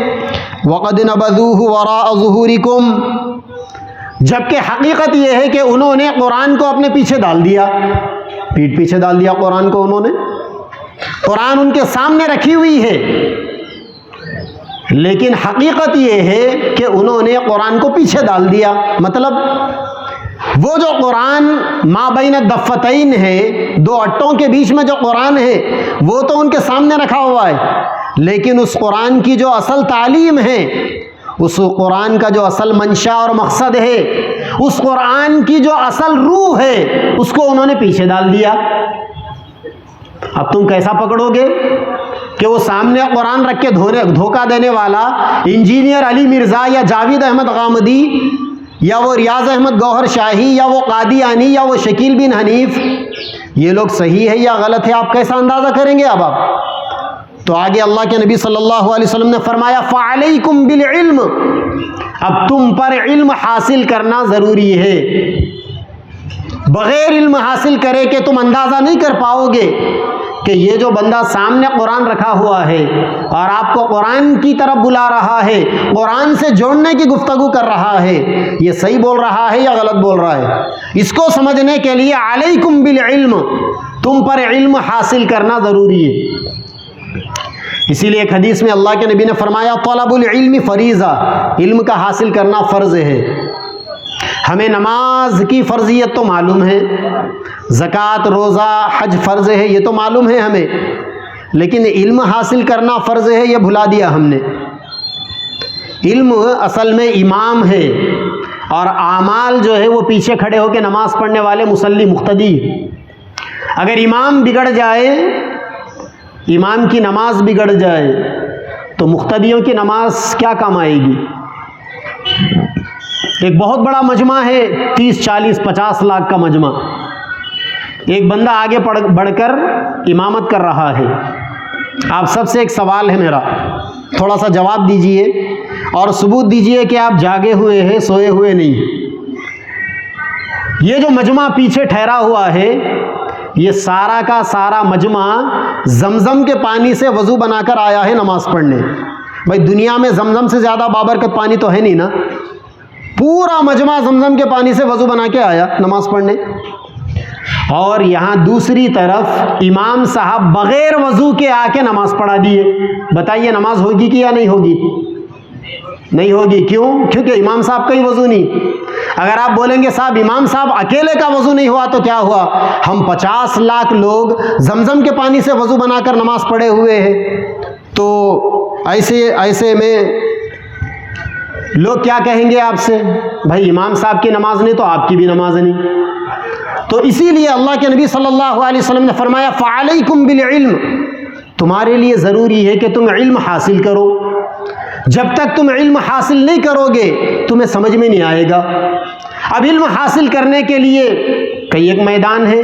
وَقَدْ نَبَذُوهُ وَرَاءَ ظُهُورِكُمْ، جبکہ حقیقت یہ ہے کہ انہوں نے قرآن کو اپنے پیچھے ڈال دیا، پیٹھ پیچھے ڈال دیا قرآن کو. انہوں نے قرآن ان کے سامنے رکھی ہوئی ہے، لیکن حقیقت یہ ہے کہ انہوں نے قرآن کو پیچھے ڈال دیا. مطلب وہ جو قرآن ما بین الدفتین ہے، 2 اٹوں کے بیچ میں جو قرآن ہے وہ تو ان کے سامنے رکھا ہوا ہے، لیکن اس قرآن کی جو اصل تعلیم ہے، اس قرآن کا جو اصل منشا اور مقصد ہے، اس قرآن کی جو اصل روح ہے، اس کو انہوں نے پیچھے ڈال دیا. اب تم کیسا پکڑو گے کہ وہ سامنے قرآن رکھ کے دھوکہ دینے والا انجینئر علی مرزا یا جاوید احمد غامدی یا وہ ریاض احمد گوہر شاہی یا وہ قادیانی یا وہ شکیل بن حنیف، یہ لوگ صحیح ہے یا غلط ہے آپ کیسا اندازہ کریں گے؟ اب آپ تو آگے اللہ کے نبی صلی اللہ علیہ وسلم نے فرمایا فَعَلَيْكُمْ بِالْعِلْمِ، اب تم پر علم حاصل کرنا ضروری ہے. بغیر علم حاصل کرے کہ تم اندازہ نہیں کر پاؤ گے کہ یہ جو بندہ سامنے قرآن رکھا ہوا ہے اور آپ کو قرآن کی طرف بلا رہا ہے، قرآن سے جوڑنے کی گفتگو کر رہا ہے، یہ صحیح بول رہا ہے یا غلط بول رہا ہے. اس کو سمجھنے کے لیے علیکم بالعلم، تم پر علم حاصل کرنا ضروری ہے. اسی لیے ایک حدیث میں اللہ کے نبی نے فرمایا طلب العلم فریضہ، علم کا حاصل کرنا فرض ہے. ہمیں نماز کی فرضیت تو معلوم ہے، زکوٰۃ، روزہ، حج فرض ہے، یہ تو معلوم ہے ہمیں، لیکن علم حاصل کرنا فرض ہے یہ بھلا دیا ہم نے. علم اصل میں امام ہے، اور اعمال جو ہے وہ پیچھے کھڑے ہو کے نماز پڑھنے والے مصلی مقتدی. اگر امام بگڑ جائے، امام کی نماز بگڑ جائے تو مقتدیوں کی نماز کیا کام آئے گی؟ ایک بہت بڑا مجمع ہے، 30، 40، 50 لاکھ کا مجمع، ایک بندہ آگے بڑھ کر امامت کر رہا ہے. آپ سب سے ایک سوال ہے میرا، تھوڑا سا جواب دیجئے. اور ثبوت دیجئے کہ آپ جاگے ہوئے ہیں، سوئے ہوئے نہیں۔ یہ جو مجمع پیچھے ٹھہرا ہوا ہے، یہ سارا کا سارا مجمع زمزم کے پانی سے وضو بنا کر آیا ہے نماز پڑھنے۔ بھائی دنیا میں زمزم سے زیادہ بابرکت پانی تو ہے نہیں نا، پورا مجمع زمزم کے پانی سے وضو بنا کے آیا نماز پڑھنے۔ اور یہاں دوسری طرف امام صاحب بغیر وضو کے آ کے نماز پڑھا دیے۔ بتائیے نماز ہوگی کہ یا نہیں ہوگی؟ نہیں ہوگی۔ کیوں؟ کیونکہ امام صاحب کا ہی وضو نہیں۔ اگر آپ بولیں گے صاحب امام صاحب اکیلے کا وضو نہیں ہوا تو کیا ہوا؟ ہم 50 لاکھ لوگ زمزم کے پانی سے وضو بنا کر نماز پڑھے ہوئے ہیں، تو ایسے میں لوگ کیا کہیں گے آپ سے؟ بھائی امام صاحب کی نماز نہیں تو آپ کی بھی نماز نہیں۔ تو اسی لیے اللہ کے نبی صلی اللہ علیہ وسلم نے فرمایا فعلیکم بالعلم، تمہارے لیے ضروری ہے کہ تم علم حاصل کرو۔ جب تک تم علم حاصل نہیں کرو گے تمہیں سمجھ میں نہیں آئے گا۔ اب علم حاصل کرنے کے لیے کئی ایک میدان ہے۔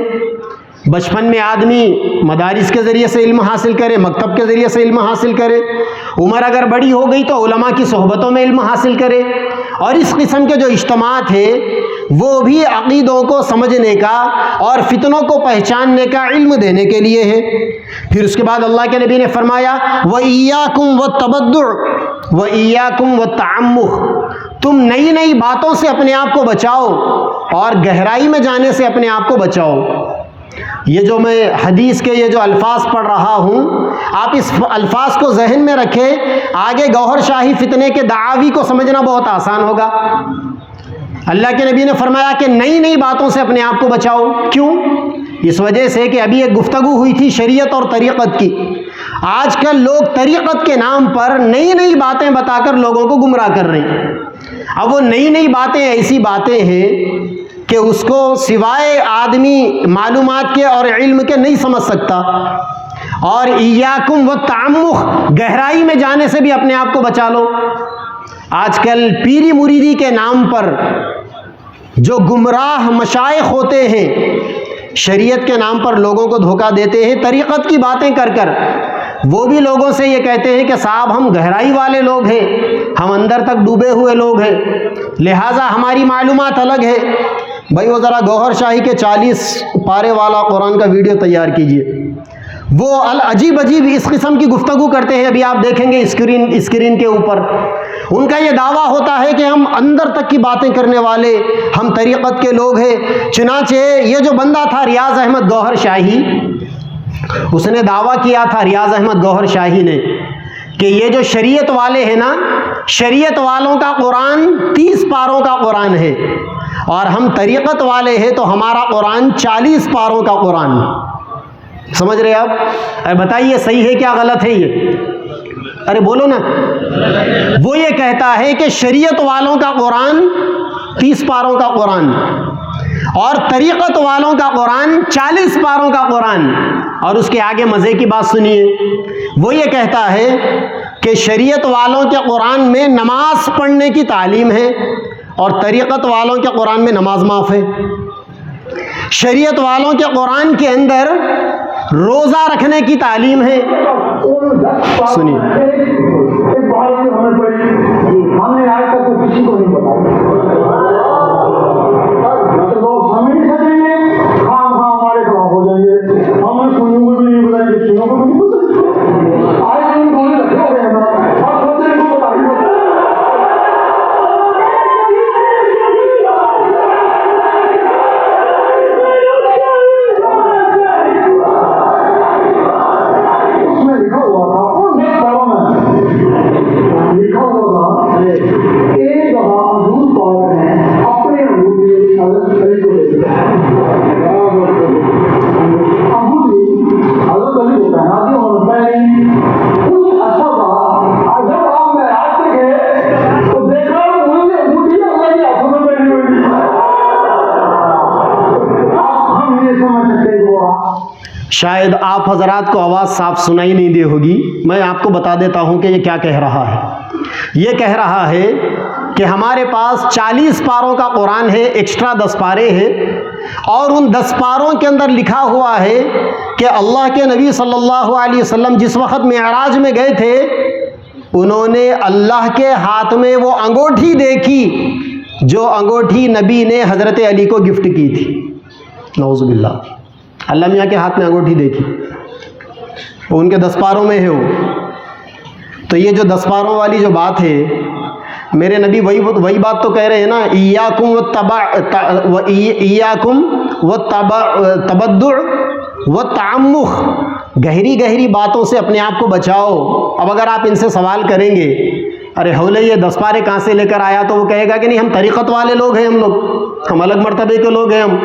بچپن میں آدمی مدارس کے ذریعے سے علم حاصل کرے، مکتب کے ذریعے سے علم حاصل کرے، عمر اگر بڑی ہو گئی تو علماء کی صحبتوں میں علم حاصل کرے، اور اس قسم کے جو اجتماعات ہیں وہ بھی عقیدوں کو سمجھنے کا اور فتنوں کو پہچاننے کا علم دینے کے لیے ہے۔ پھر اس کے بعد اللہ کے نبی نے فرمایا وَإِيَّاكُمْ وَالتَّبَدُّعُ وَإِيَّاكُمْ وَالتَّعَمُّخ، تم نئی نئی باتوں سے اپنے آپ کو بچاؤ اور گہرائی میں جانے سے اپنے آپ کو بچاؤ۔ یہ جو میں حدیث کے یہ جو الفاظ پڑھ رہا ہوں، آپ اس الفاظ کو ذہن میں رکھیں، آگے گوہر شاہی فتنے کے دعاوی کو سمجھنا بہت آسان ہوگا۔ اللہ کے نبی نے فرمایا کہ نئی نئی باتوں سے اپنے آپ کو بچاؤ۔ کیوں؟ اس وجہ سے کہ ابھی ایک گفتگو ہوئی تھی شریعت اور طریقت کی۔ آج کل لوگ طریقت کے نام پر نئی نئی باتیں بتا کر لوگوں کو گمراہ کر رہے ہیں۔ اب وہ نئی نئی باتیں ایسی باتیں ہیں کہ اس کو سوائے آدمی معلومات کے اور علم کے نہیں سمجھ سکتا۔ اور ایاکم والتعمخ، گہرائی میں جانے سے بھی اپنے آپ کو بچا لو۔ آج کل پیری مریدی کے نام پر جو گمراہ مشائخ ہوتے ہیں، شریعت کے نام پر لوگوں کو دھوکہ دیتے ہیں طریقت کی باتیں کر کر، وہ بھی لوگوں سے یہ کہتے ہیں کہ صاحب ہم گہرائی والے لوگ ہیں، ہم اندر تک ڈوبے ہوئے لوگ ہیں، لہٰذا ہماری معلومات الگ ہے۔ بھائی وہ ذرا گوہر شاہی کے 40 پارے والا قرآن کا ویڈیو تیار کیجئے، وہ عجیب عجیب اس قسم کی گفتگو کرتے ہیں۔ ابھی آپ دیکھیں گے اسکرین کے اوپر ان کا یہ دعویٰ ہوتا ہے کہ ہم اندر تک کی باتیں کرنے والے، ہم طریقت کے لوگ ہیں۔ چنانچہ یہ جو بندہ تھا ریاض احمد گوہر شاہی، اس نے دعویٰ کیا تھا ریاض احمد گوہر شاہی نے کہ یہ جو شریعت والے ہیں نا، شریعت والوں کا قرآن 30 پاروں کا قرآن ہے، اور ہم طریقت والے ہیں تو ہمارا قرآن 40 پاروں کا قرآن۔ سمجھ رہے آپ؟ ارے بتائیے صحیح ہے کیا غلط ہے یہ؟ ارے بولو نا۔ وہ یہ کہتا ہے کہ شریعت والوں کا قرآن 30 پاروں کا قرآن اور طریقت والوں کا قرآن 40 پاروں کا قرآن۔ اور اس کے آگے مزے کی بات سنیے، وہ یہ کہتا ہے کہ شریعت والوں کے قرآن میں نماز پڑھنے کی تعلیم ہے اور طریقت والوں کے قرآن میں نماز معاف ہے۔ شریعت والوں کے قرآن کے اندر روزہ رکھنے کی تعلیم ہے۔ سنیے، ہم نے آج تک کسی کو نہیں بتایا، ہم نہیں سکیں گے، ہاں ہمارے کام ہو جائیں گے، ہم نے سنوں کو بھی نہیں بتائیں گے، سنوں کو بھی نہیں بتائیں گے، آج ہم دونوں رکھے ہوئے ہیں نا، آپ سوچیں کو بتائیے۔ شاید آپ حضرات کو آواز صاف سنائی نہیں دے ہوگی، میں آپ کو بتا دیتا ہوں کہ یہ کیا کہہ رہا ہے۔ یہ کہہ رہا ہے کہ ہمارے پاس 40 پاروں کا قرآن ہے، ایکسٹرا 10 پارے ہیں، اور ان 10 پاروں کے اندر لکھا ہوا ہے کہ اللہ کے نبی صلی اللہ علیہ وسلم جس وقت معراج میں گئے تھے انہوں نے اللہ کے ہاتھ میں وہ انگوٹھی دیکھی جو انگوٹھی نبی نے حضرت علی کو گفٹ کی تھی. نعوذ باللہ. اللہ میاں کے ہاتھ میں انگوٹھی دیکھی, وہ ان کے دستاروں میں ہے وہ. تو یہ جو دستاروں والی جو بات ہے, میرے نبی وہی بات تو کہہ رہے ہیں نا, ایاکم والتبدع والتعمخ, گہری گہری باتوں سے اپنے آپ کو بچاؤ. اب اگر آپ ان سے سوال کریں گے, ارے حولے یہ دستارے کہاں سے لے کر آیا, تو وہ کہے گا کہ نہیں ہم طریقت والے لوگ ہیں, ہم الگ مرتبے کے لوگ ہیں ہم,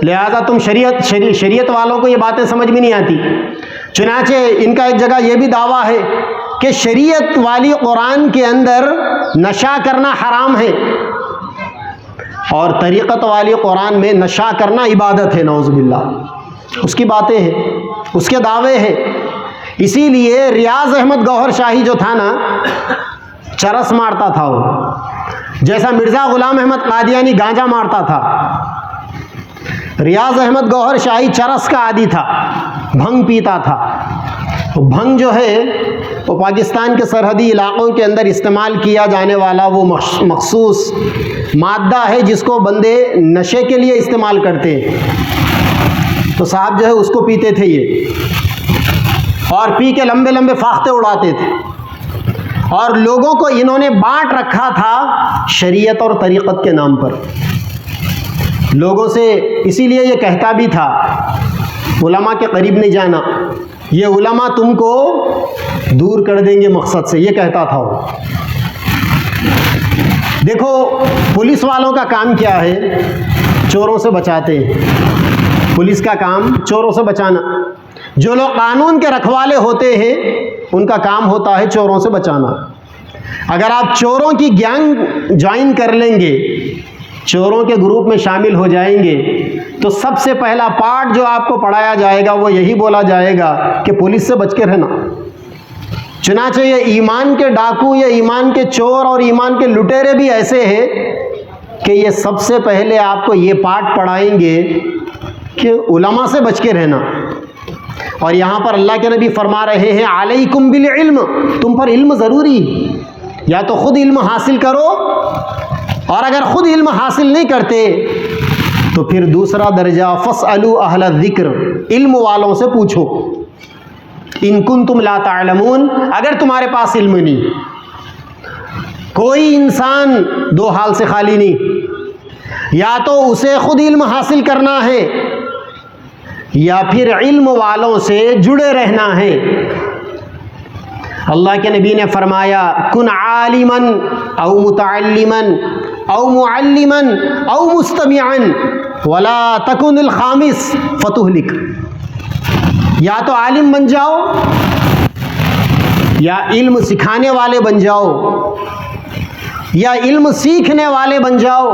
لہذا تم شریعت والوں کو یہ باتیں سمجھ میں نہیں آتی. چنانچہ ان کا ایک جگہ یہ بھی دعویٰ ہے کہ شریعت والی قرآن کے اندر نشہ کرنا حرام ہے, اور طریقت والی قرآن میں نشہ کرنا عبادت ہے. نعوذ باللہ. اس کی باتیں ہیں, اس کے دعوے ہیں. اسی لیے ریاض احمد گوہر شاہی جو تھا نا, چرس مارتا تھا وہ, جیسا مرزا غلام احمد قادیانی گانجا مارتا تھا. ریاض احمد گوہر شاہی چرس کا عادی تھا, بھنگ پیتا تھا. بھنگ جو ہے وہ پاکستان کے سرحدی علاقوں کے اندر استعمال کیا جانے والا وہ مخصوص مادہ ہے جس کو بندے نشے کے لیے استعمال کرتے ہیں. تو صاحب جو ہے اس کو پیتے تھے یہ, اور پی کے لمبے لمبے فاختے اڑاتے تھے, اور لوگوں کو انہوں نے بانٹ رکھا تھا شریعت اور طریقت کے نام پر. لوگوں سے اسی لیے یہ کہتا بھی تھا علماء کے قریب نہیں جانا, یہ علماء تم کو دور کر دیں گے مقصد سے, یہ کہتا تھا وہ. دیکھو پولیس والوں کا کام کیا ہے, چوروں سے بچاتے ہیں. پولیس کا کام چوروں سے بچانا. جو لوگ قانون کے رکھوالے ہوتے ہیں ان کا کام ہوتا ہے چوروں سے بچانا. اگر آپ چوروں کی گینگ جوائن کر لیں گے, چوروں کے گروپ میں شامل ہو جائیں گے, تو سب سے پہلا پارٹ جو آپ کو پڑھایا جائے گا وہ یہی بولا جائے گا کہ پولیس سے بچ کے رہنا. چنانچہ یہ ایمان کے ڈاکو, یہ ایمان کے چور اور ایمان کے لٹیرے بھی ایسے ہیں کہ یہ سب سے پہلے آپ کو یہ پارٹ پڑھائیں گے کہ علماء سے بچ کے رہنا. اور یہاں پر اللہ کے نبی فرما رہے ہیں علیکم بالعلم, تم پر علم ضروری, یا تو خود علم حاصل کرو, اور اگر خود علم حاصل نہیں کرتے تو پھر دوسرا درجہ فاسألوا اہل الذکر, علم والوں سے پوچھو. ان کنتم لا تعلمون, اگر تمہارے پاس علم نہیں. کوئی انسان دو حال سے خالی نہیں, یا تو اسے خود علم حاصل کرنا ہے یا پھر علم والوں سے جڑے رہنا ہے. اللہ کے نبی نے فرمایا کن عالما او متعلما او معلما او مستمعا ولا تکن الخامس فتہلک. یا تو عالم بن جاؤ, یا علم سکھانے والے بن جاؤ, یا علم سیکھنے والے بن جاؤ,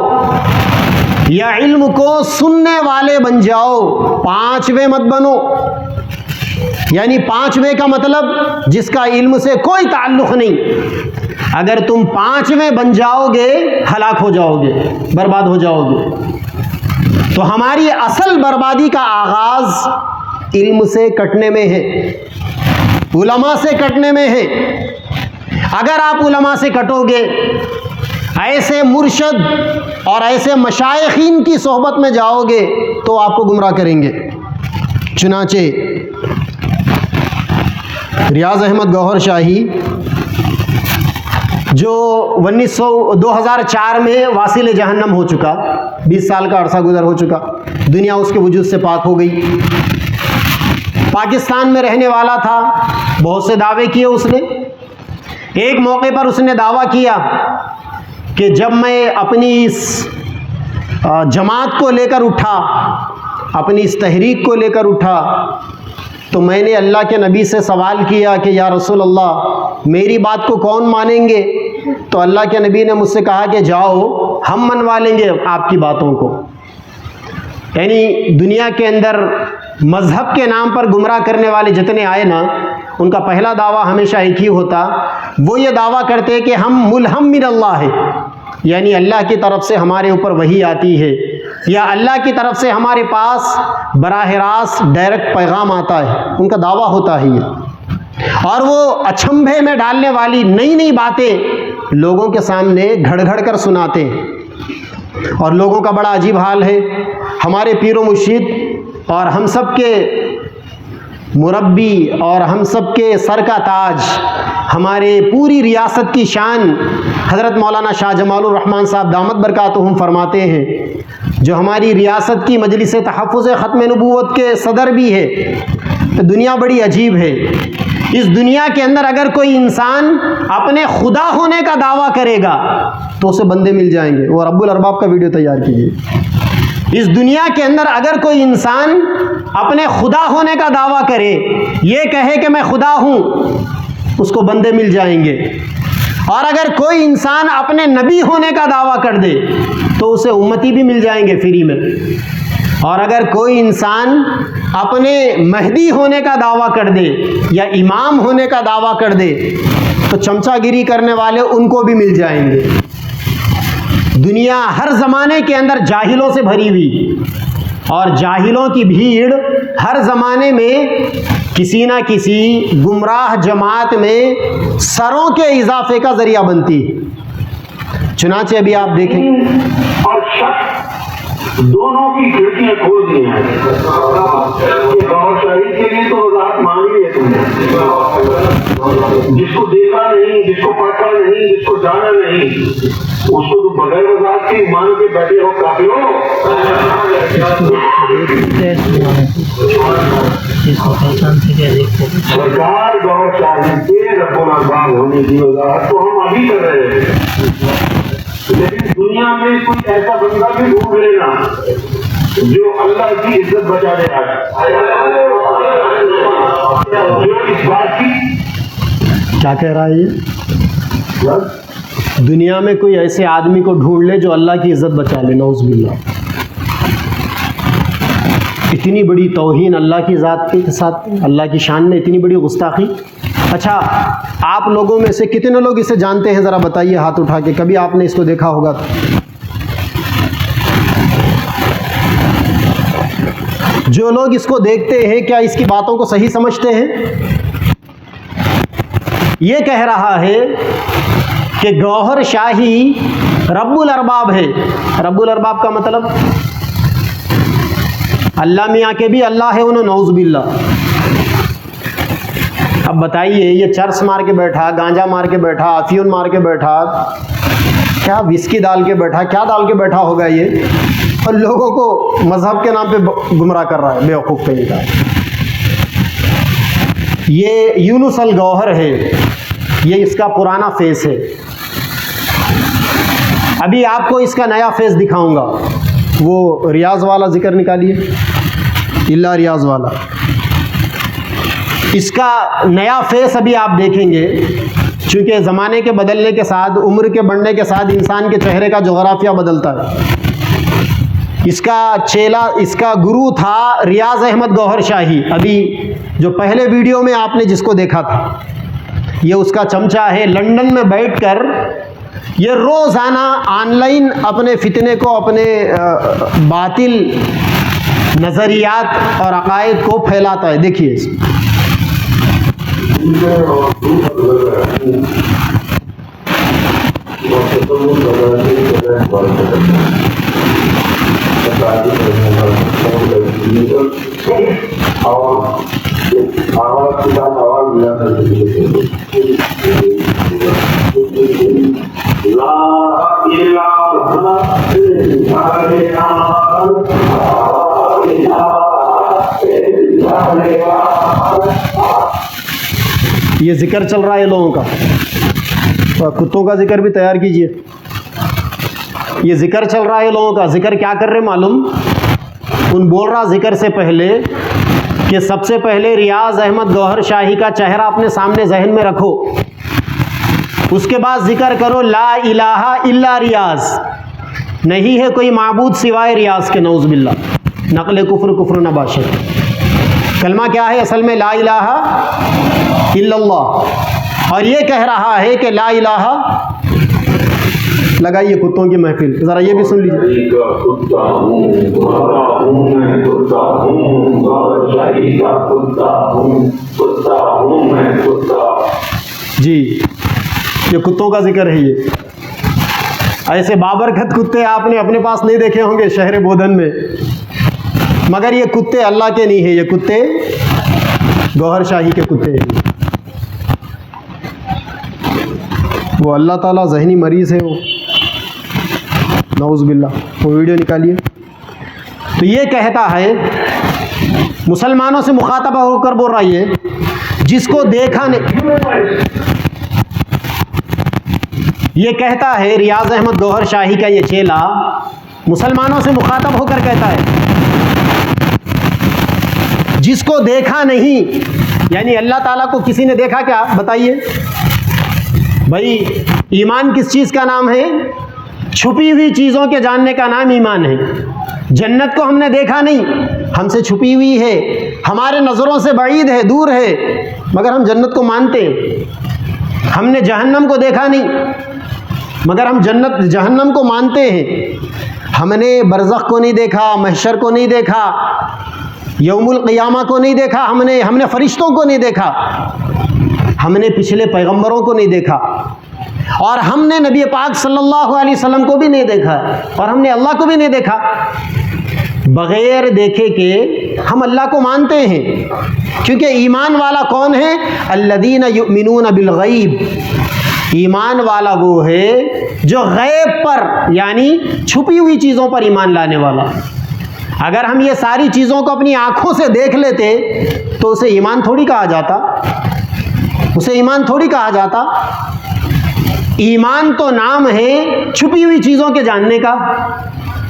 یا علم کو سننے والے بن جاؤ. پانچویں مت بنو. یعنی پانچویں کا مطلب جس کا علم سے کوئی تعلق نہیں. اگر تم پانچویں بن جاؤ گے ہلاک ہو جاؤ گے, برباد ہو جاؤ گے. تو ہماری اصل بربادی کا آغاز علم سے کٹنے میں ہے, علماء سے کٹنے میں ہے. اگر آپ علماء سے کٹو گے, ایسے مرشد اور ایسے مشائخین کی صحبت میں جاؤ گے تو آپ کو گمراہ کریں گے. چنانچہ ریاض احمد گوہر شاہی جو 2004 میں واصل جہنم ہو چکا, 20 سال کا عرصہ گزر ہو چکا, دنیا اس کے وجود سے پاک ہو گئی. پاکستان میں رہنے والا تھا, بہت سے دعوے کیے اس نے. ایک موقع پر اس نے دعویٰ کیا کہ جب میں اپنی اس جماعت کو لے کر اٹھا, اپنی اس تحریک کو لے کر اٹھا, تو میں نے اللہ کے نبی سے سوال کیا کہ یا رسول اللہ میری بات کو کون مانیں گے؟ تو اللہ کے نبی نے مجھ سے کہا کہ جاؤ ہم منوا لیں گے آپ کی باتوں کو. یعنی دنیا کے اندر مذہب کے نام پر گمراہ کرنے والے جتنے آئے نا, ان کا پہلا دعویٰ ہمیشہ ایک ہی ہوتا, وہ یہ دعویٰ کرتے کہ ہم ملہم من اللہ ہے, یعنی اللہ کی طرف سے ہمارے اوپر وحی آتی ہے, یا اللہ کی طرف سے ہمارے پاس براہ راست ڈائریکٹ پیغام آتا ہے. ان کا دعویٰ ہوتا ہے یہ. اور وہ اچھمبے میں ڈالنے والی نئی نئی باتیں لوگوں کے سامنے گھڑ گھڑ کر سناتے ہیں. اور لوگوں کا بڑا عجیب حال ہے. ہمارے پیر و مرشد اور ہم سب کے مربی اور ہم سب کے سر کا تاج، ہمارے پوری ریاست کی شان حضرت مولانا شاہ جمال الرحمن صاحب دامت برکاتہم فرماتے ہیں، جو ہماری ریاست کی مجلس تحفظ ختم نبوت کے صدر بھی ہے. تو دنیا بڑی عجیب ہے. اس دنیا کے اندر اگر کوئی انسان اپنے خدا ہونے کا دعویٰ کرے گا تو اسے بندے مل جائیں گے. وہ رب الارباب کا ویڈیو تیار کیجیے. اس دنیا کے اندر اگر کوئی انسان اپنے خدا ہونے کا دعویٰ کرے، یہ کہے کہ میں خدا ہوں، اس کو بندے مل جائیں گے. اور اگر کوئی انسان اپنے نبی ہونے کا دعویٰ کر دے تو اسے امتی بھی مل جائیں گے فری میں. اور اگر کوئی انسان اپنے مہدی ہونے کا دعویٰ کر دے یا امام ہونے کا دعویٰ کر دے تو چمچا گیری کرنے والے ان کو بھی مل جائیں گے. دنیا ہر زمانے کے اندر جاہلوں سے بھری ہوئی، اور جاہلوں کی بھیڑ ہر زمانے میں کسی نہ کسی گمراہ جماعت میں سروں کے اضافے کا ذریعہ بنتی ہے. چنانچہ ابھی آپ دیکھیں اور شک دونوں کی کھڑکیاں کھول دی ہیں کہ گور شاہی کے لیے تو وضاحت مانگی ہے تم نے. جس کو دیکھا نہیں، جس کو پڑھا نہیں، جس کو جانا نہیں، اس کو تو بغیر وضاحت کے مان کے بیٹھے ہو کافی ہو. سرکار گور شاہی کے رب الارباب ہونے کی وضاحت تو ہم ابھی کر رہے ہیں. لیکن دنیا میں کوئی ایسا بندہ بھی ڈھونڈ لینا جو اللہ کی عزت بچا دے گا، جو اس بات کی کیا کہہ رہا ہے یہ؟ دنیا میں کوئی ایسے آدمی کو ڈھونڈ لے جو اللہ کی عزت بچا لے. نعوذ باللہ. اتنی بڑی توہین اللہ کی ذات کے ساتھ، اللہ کی شان میں اتنی بڑی گستاخی. اچھا، آپ لوگوں میں سے کتنے لوگ اسے جانتے ہیں؟ ذرا بتائیے ہاتھ اٹھا کے. کبھی آپ نے اس کو دیکھا ہوگا تو. جو لوگ اس کو دیکھتے ہیں کیا اس کی باتوں کو صحیح سمجھتے ہیں؟ یہ کہہ رہا ہے کہ گوہر شاہی رب الارباب ہے. رب الارباب کا مطلب اللہ میاں کے بھی اللہ ہے انہوں. نعوذ باللہ. اب بتائیے، یہ چرس مار کے بیٹھا، گانجا مار کے بیٹھا، افیون مار کے بیٹھا، کیا وسکی ڈال کے بیٹھا، کیا ڈال کے بیٹھا ہوگا یہ، اور لوگوں کو مذہب کے نام پہ گمراہ کر رہا ہے. بیوقوف کہیں کا. یہ یونس الگوہر ہے، یہ اس کا پرانا فیس ہے. ابھی آپ کو اس کا نیا فیس دکھاؤں گا. وہ ریاض والا ذکر نکالیے، اللہ ریاض والا. اس کا نیا فیس ابھی آپ دیکھیں گے. چونکہ زمانے کے بدلنے کے ساتھ، عمر کے بڑھنے کے ساتھ انسان کے چہرے کا جغرافیہ بدلتا ہے. اس کا چیلا، اس کا گرو تھا ریاض احمد گوہر شاہی. ابھی جو پہلے ویڈیو میں آپ نے جس کو دیکھا تھا، یہ اس کا چمچا ہے. لندن میں بیٹھ کر یہ روزانہ آن لائن اپنے فتنے کو، اپنے باطل نظریات اور عقائد کو پھیلاتا ہے. دیکھیے اس یہ ذکر چل رہا ہے لوگوں کا. کتوں کا ذکر بھی تیار کیجئے. یہ ذکر چل رہا ہے لوگوں کا. ذکر کیا کر رہے معلوم؟ ان بول رہا ذکر سے پہلے کہ سب سے پہلے ریاض احمد گوہر شاہی کا چہرہ اپنے سامنے ذہن میں رکھو. اس کے بعد ذکر کرو لا الہ الا ریاض. نہیں ہے کوئی معبود سوائے ریاض کے. نعوذ باللہ. نقل کفر کفر نباشر. کلمہ کیا ہے اصل میں؟ لا الہ الا اللہ. اور یہ کہہ رہا ہے کہ لا الہ لگائیے کتوں کی محفل، ذرا یہ بھی سن لیجیے. کا کتا ہوں، تمہارا ہوں میں کتا ہوں، گور شاہی کا کتا ہوں میں کتا. جی یہ کتوں کا ذکر ہے. یہ ایسے بابرکت کتے آپ نے اپنے پاس نہیں دیکھے ہوں گے شہر بودن میں، مگر یہ کتے اللہ کے نہیں ہیں، یہ کتے گوہر شاہی کے کتے ہیں. وہ اللہ تعالیٰ ذہنی مریض ہے، وہ نعوذ باللہ. وہ ویڈیو نکالیے. تو یہ کہتا ہے مسلمانوں سے مخاطب ہو کر بول رہا ہے جس کو دیکھا نہیں. یہ کہتا ہے ریاض احمد گوہر شاہی کا یہ چیلا مسلمانوں سے مخاطب ہو کر کہتا ہے جس کو دیکھا نہیں، یعنی اللہ تعالیٰ کو کسی نے دیکھا کیا؟ بتائیے بھائی. ایمان کس چیز کا نام ہے؟ چھپی ہوئی چیزوں کے جاننے کا نام ایمان ہے. جنت کو ہم نے دیکھا نہیں، ہم سے چھپی ہوئی ہے، ہمارے نظروں سے بعید ہے، دور ہے، مگر ہم جنت کو مانتے ہیں. ہم نے جہنم کو دیکھا نہیں، مگر ہم جہنم کو مانتے ہیں. ہم نے برزخ کو نہیں دیکھا، محشر کو نہیں دیکھا، یوم القیامہ کو نہیں دیکھا، ہم نے فرشتوں کو نہیں دیکھا، ہم نے پچھلے پیغمبروں کو نہیں دیکھا، اور ہم نے نبی پاک صلی اللہ علیہ وسلم کو بھی نہیں دیکھا، اور ہم نے اللہ کو بھی نہیں دیکھا. بغیر دیکھے کہ ہم اللہ کو مانتے ہیں، کیونکہ ایمان والا کون ہے؟ الذین یؤمنون بالغیب. ایمان والا وہ ہے جو غیب پر یعنی چھپی ہوئی چیزوں پر ایمان لانے والا. اگر ہم یہ ساری چیزوں کو اپنی آنکھوں سے دیکھ لیتے تو اسے ایمان تھوڑی کہا جاتا، اسے ایمان تھوڑی کہا جاتا. ایمان تو نام ہے چھپی ہوئی چیزوں کے جاننے کا.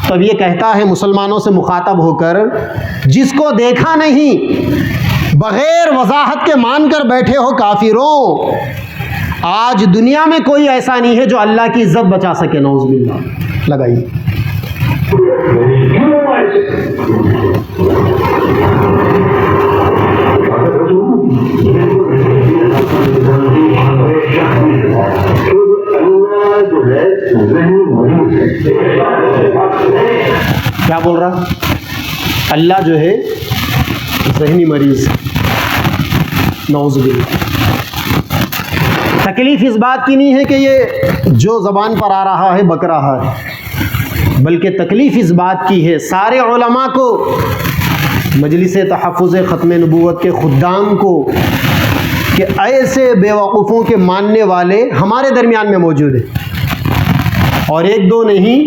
تب یہ کہتا ہے مسلمانوں سے مخاطب ہو کر جس کو دیکھا نہیں، بغیر وضاحت کے مان کر بیٹھے ہو کافروں. آج دنیا میں کوئی ایسا نہیں ہے جو اللہ کی عزت بچا سکے. نعوذ باللہ. لگائیے. کیا بول رہا؟ اللہ جو ہے ذہنی مریض. نعوذ باللہ. تکلیف اس بات کی نہیں ہے کہ یہ جو زبان پر آ رہا ہے بک رہا ہے، بلکہ تکلیف اس بات کی ہے سارے علماء کو، مجلس تحفظ ختم نبوت کے خدام کو، کہ ایسے بیوقوفوں کے ماننے والے ہمارے درمیان میں موجود ہیں، اور ایک دو نہیں،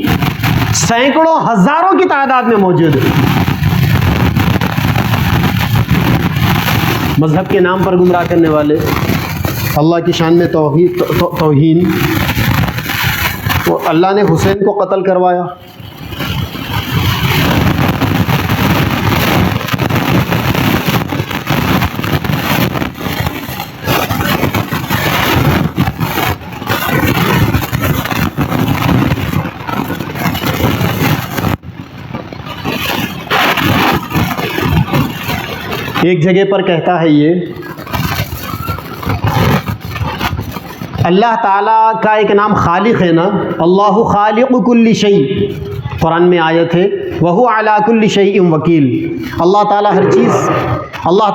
سینکڑوں ہزاروں کی تعداد میں موجود ہیں. مذہب کے نام پر گمراہ کرنے والے، اللہ کی شان میں توہین. تو اللہ نے حسین کو قتل کروایا. ایک جگہ پر کہتا ہے یہ اللہ تعالیٰ کا ایک نام خالق ہے نا، اللہ خالق کل شیء. قرآن میں آیت ہے وَهُوَ عَلَى كُلِّ شَيْءٍ وَكِيلٌ. اللہ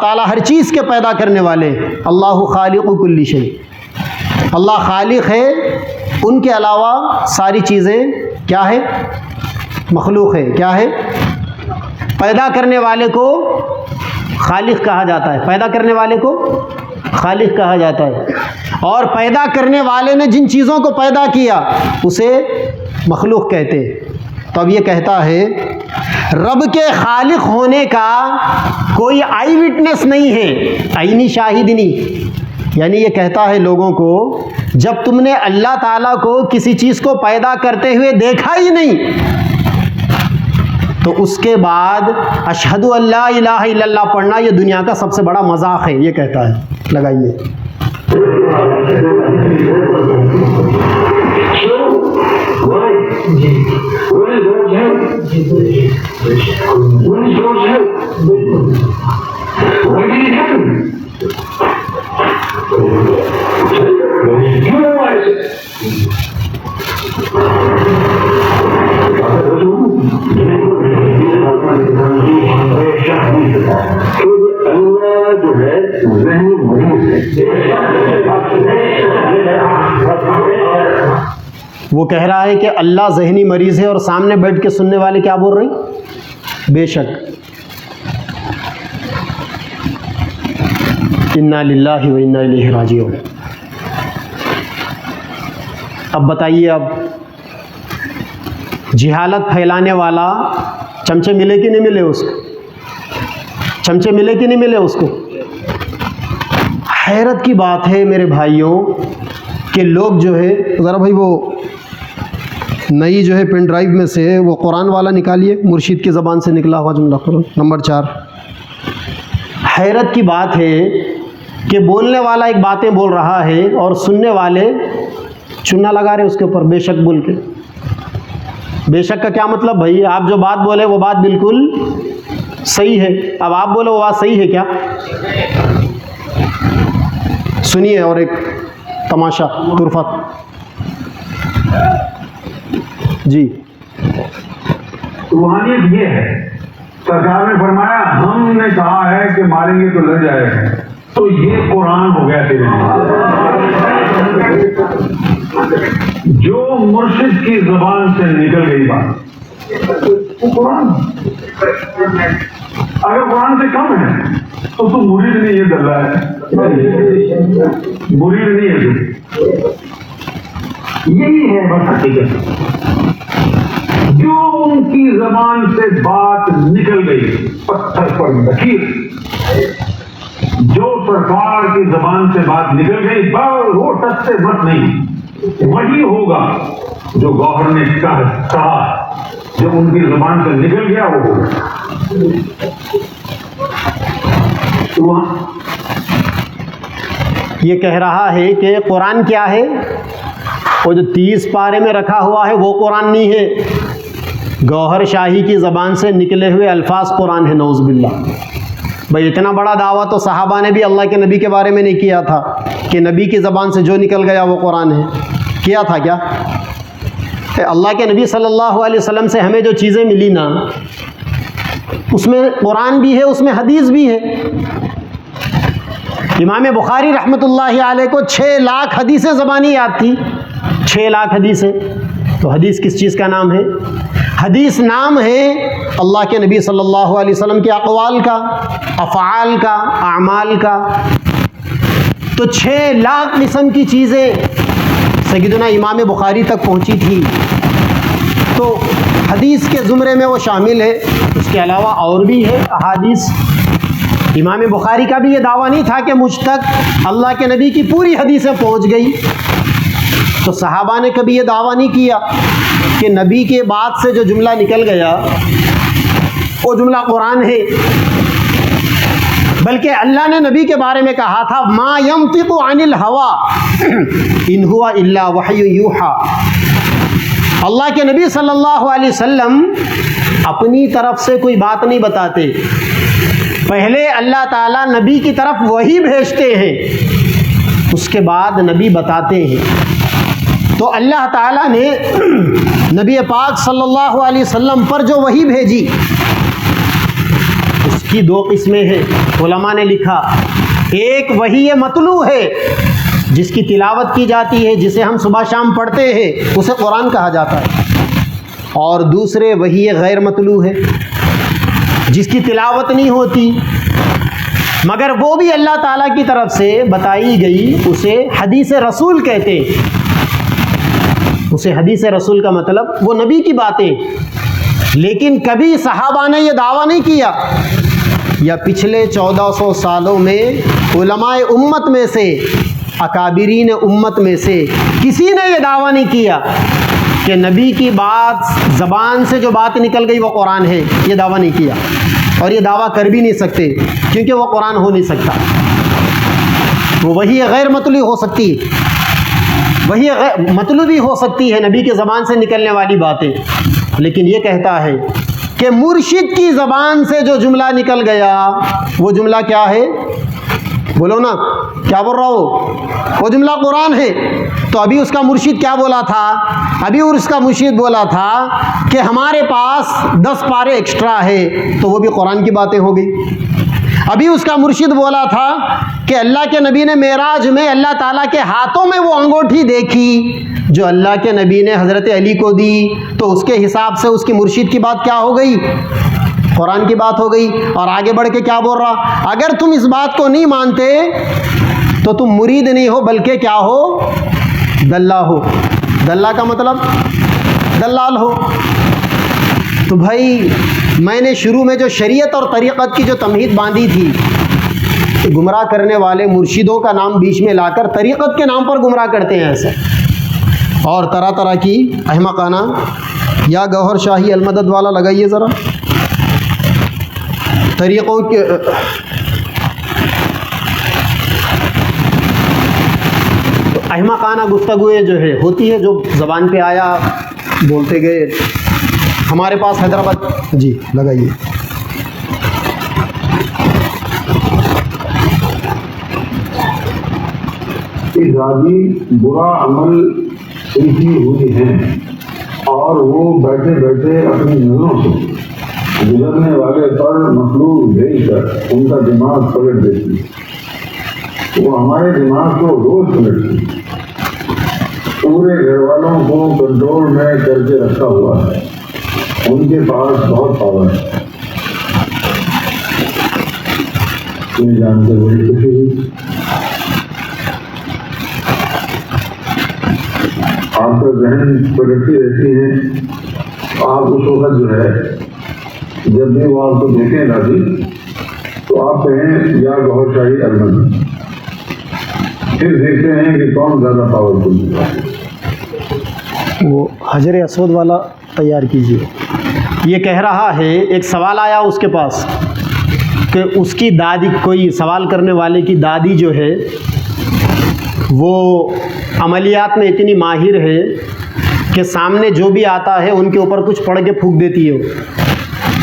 تعالیٰ ہر چیز کے پیدا کرنے والے. اللہ خالق کل شیء. اللہ خالق ہے، ان کے علاوہ ساری چیزیں کیا ہے؟ مخلوق ہے. کیا ہے؟ پیدا کرنے والے کو خالق کہا جاتا ہے، پیدا کرنے والے کو خالق کہا جاتا ہے، اور پیدا کرنے والے نے جن چیزوں کو پیدا کیا اسے مخلوق کہتے ہیں. تو اب یہ کہتا ہے رب کے خالق ہونے کا کوئی آئی وٹنس نہیں ہے، عینی شاہد نہیں. یعنی یہ کہتا ہے لوگوں کو جب تم نے اللہ تعالیٰ کو کسی چیز کو پیدا کرتے ہوئے دیکھا ہی نہیں تو اس کے بعد اشہدو اللہ الہ الا اللہ پڑھنا یہ دنیا کا سب سے بڑا مذاق ہے. یہ کہتا ہے. لگائیے. وہ کہہ رہا ہے کہ اللہ ذہنی مریض ہے، اور سامنے بیٹھ کے سننے والے کیا بول رہے ہیں؟ بے شک۔ انا للہ و انا الیہ راجعون۔ اب بتائیے، اب جہالت پھیلانے والا چمچے ملے کہ نہیں ملے اس کو؟ چمچے ملے کہ نہیں ملے اس کو؟ حیرت کی بات ہے میرے بھائیوں کہ لوگ جو ہے، ذرا بھائی وہ نئی جو ہے پین ڈرائیو میں سے وہ قرآن والا نکالیے، مرشید کی زبان سے نکلا ہوا جملہ قرآن نمبر 4۔ حیرت کی بات ہے کہ بولنے والا ایک باتیں بول رہا ہے اور سننے والے چنا لگا رہے اس کے اوپر بے شک بول کے۔ بے شک کا کیا مطلب بھائی؟ آپ جو بات بولے وہ بات بالکل صحیح ہے، اب آپ بولے وہ بات صحیح ہے کیا؟ سنیے اور ایک تماشا طرفت جی۔ روحانیت یہ ہے، سرکار نے فرمایا ہم نے کہا ہے کہ ماریں گے تو لڑ جائے گا، تو یہ قرآن ہو گیا تیرے لیے۔ جو مرشد کی زبان سے نکل گئی بات وہ قرآن، اگر قرآن سے کم ہے تو مرید نہیں ہے، دلہ ہے، مرید نہیں ہے۔ یہی ہے بس حقیقت۔ جو ان کی زبان سے بات نکل گئی پتھر پر لکیر، جو سرکار کی زبان سے بات نکل گئی بس وہ ٹس سے مت نہیں، وہی ہوگا جو گوہر نے کہا، جو ان کی زبان سے نکل گیا وہ ہوگا۔ یہ کہہ رہا ہے کہ قرآن کیا ہے؟ وہ جو 30 پارے میں رکھا ہوا ہے وہ قرآن نہیں ہے، گوہر شاہی کی زبان سے نکلے ہوئے الفاظ قرآن ہے، نعوذ باللہ۔ بھائی اتنا بڑا دعویٰ تو صحابہ نے بھی اللہ کے نبی کے بارے میں نہیں کیا تھا کہ نبی کی زبان سے جو نکل گیا وہ قرآن ہے، کیا تھا کیا؟ اللہ کے نبی صلی اللہ علیہ وسلم سے ہمیں جو چیزیں ملی نا، اس میں قرآن بھی ہے، اس میں حدیث بھی ہے۔ امام بخاری رحمۃ اللہ علیہ کو 6 لاکھ حدیثیں زبانی یاد تھی، 6 لاکھ حدیثیں۔ تو حدیث کس چیز کا نام ہے؟ حدیث نام ہے اللہ کے نبی صلی اللہ علیہ وسلم کے اقوال کا، افعال کا، اعمال کا۔ تو 6 لاکھ قسم کی چیزیں سیدنا امام بخاری تک پہنچی تھی، تو حدیث کے زمرے میں وہ شامل ہے۔ اس کے علاوہ اور بھی ہے احادیث۔ امام بخاری کا بھی یہ دعویٰ نہیں تھا کہ مجھ تک اللہ کے نبی کی پوری حدیثیں پہنچ گئی، تو صحابہ نے کبھی یہ دعویٰ نہیں کیا کہ نبی کے بعد سے جو جملہ نکل گیا وہ جملہ قرآن ہے، بلکہ اللہ نے نبی کے بارے میں کہا تھا ما ينطق عن الهوى ان هو الا وحی یوحى۔ اللہ کے نبی صلی اللہ علیہ وسلم اپنی طرف سے کوئی بات نہیں بتاتے، پہلے اللہ تعالیٰ نبی کی طرف وحی بھیجتے ہیں، اس کے بعد نبی بتاتے ہیں۔ تو اللہ تعالیٰ نے نبی پاک صلی اللہ علیہ وسلم پر جو وحی بھیجی اس کی 2 قسمیں ہیں۔ علماء نے لکھا، ایک وحی مطلوع ہے جس کی تلاوت کی جاتی ہے، جسے ہم صبح شام پڑھتے ہیں، اسے قرآن کہا جاتا ہے، اور دوسرے وحی غیر مطلوع ہے جس کی تلاوت نہیں ہوتی مگر وہ بھی اللہ تعالیٰ کی طرف سے بتائی گئی، اسے حدیث رسول کہتے ہیں۔ اسے حدیث رسول کا مطلب وہ نبی کی باتیں، لیکن کبھی صحابہ نے یہ دعویٰ نہیں کیا، یا پچھلے 1400 سالوں میں علماء امت میں سے، اکابرین امت میں سے کسی نے یہ دعویٰ نہیں کیا کہ نبی کی بات زبان سے جو بات نکل گئی وہ قرآن ہے، یہ دعویٰ نہیں کیا، اور یہ دعویٰ کر بھی نہیں سکتے، کیونکہ وہ قرآن ہو نہیں سکتا۔ وہ وحی غیر مطلوع ہو سکتی ہے، وحی مطلوع بھی ہو سکتی ہے، نبی کی زبان سے نکلنے والی باتیں، لیکن یہ کہتا ہے کہ مرشد کی زبان سے جو جملہ نکل گیا وہ جملہ کیا ہے؟ بولو نا، کیا بول رہا ہو؟ وہ جملہ قرآن ہے۔ تو ابھی اس کا مرشد کیا بولا تھا؟ ابھی اس کا مرشد بولا تھا کہ ہمارے پاس 10 پارے ایکسٹرا ہے، تو وہ بھی قرآن کی باتیں ہو گئی۔ ابھی اس کا مرشد بولا تھا کہ اللہ کے نبی نے معراج میں اللہ تعالیٰ کے ہاتھوں میں وہ انگوٹھی دیکھی، جو اللہ کے نبی نے حضرت علی کو دی تو اس کے حساب سے اس کی مرشد کی بات کیا ہو گئی؟ قرآن کی بات ہو گئی۔ اور آگے بڑھ کے کیا بول رہا؟ اگر تم اس بات کو نہیں مانتے تو تم مرید نہیں ہو بلکہ کیا ہو؟ دلہ ہو۔ دلہ کا مطلب دلال ہو۔ تو بھائی میں نے شروع میں جو شریعت اور طریقت کی جو تمہید باندھی تھی، گمراہ کرنے والے مرشدوں کا نام بیچ میں لا کر طریقت کے نام پر گمراہ کرتے ہیں ایسے، اور طرح طرح کی احمقانہ یا گوہر شاہی المدد والا لگائیے ذرا طریقوں کے احمقانہ گفتگویں جو ہے ہوتی ہے، جو زبان پہ آیا بولتے گئے۔ ہمارے پاس حیدرآباد جی لگائیے دادی برا عمل سیکھی ہوئی ہیں اور وہ بیٹھے بیٹھے اپنی نظروں سے گزرنے والے پر مخلوق بھیج کر ان کا دماغ پلٹ دیتی۔ وہ ہمارے دماغ کو روز پلٹتی، پورے گھر والوں کو کنٹرول میں کر کے رکھا ہوا ہے۔ ان کے پاس بہت پاور ہے۔ یہ جان کے بڑی خوشی ہوئی۔ آپ کا ذہن پلٹتی رہتی ہے۔ آپ اس وقت جو ہے جب بھی وہ آپ کو دیکھیں دادی تو آپ کہیں یا گوہر شاہی المدد، پھر دیکھتے ہیں کہ کون زیادہ پاورفل ہے۔ وہ حجر اسود والا تیار کیجیے۔ یہ کہہ رہا ہے، ایک سوال آیا اس کے پاس کہ اس کی دادی، کوئی سوال کرنے والے کی دادی جو ہے وہ عملیات میں اتنی ماہر ہے کہ سامنے جو بھی آتا ہے ان کے اوپر کچھ پڑھ کے پھونک دیتی ہے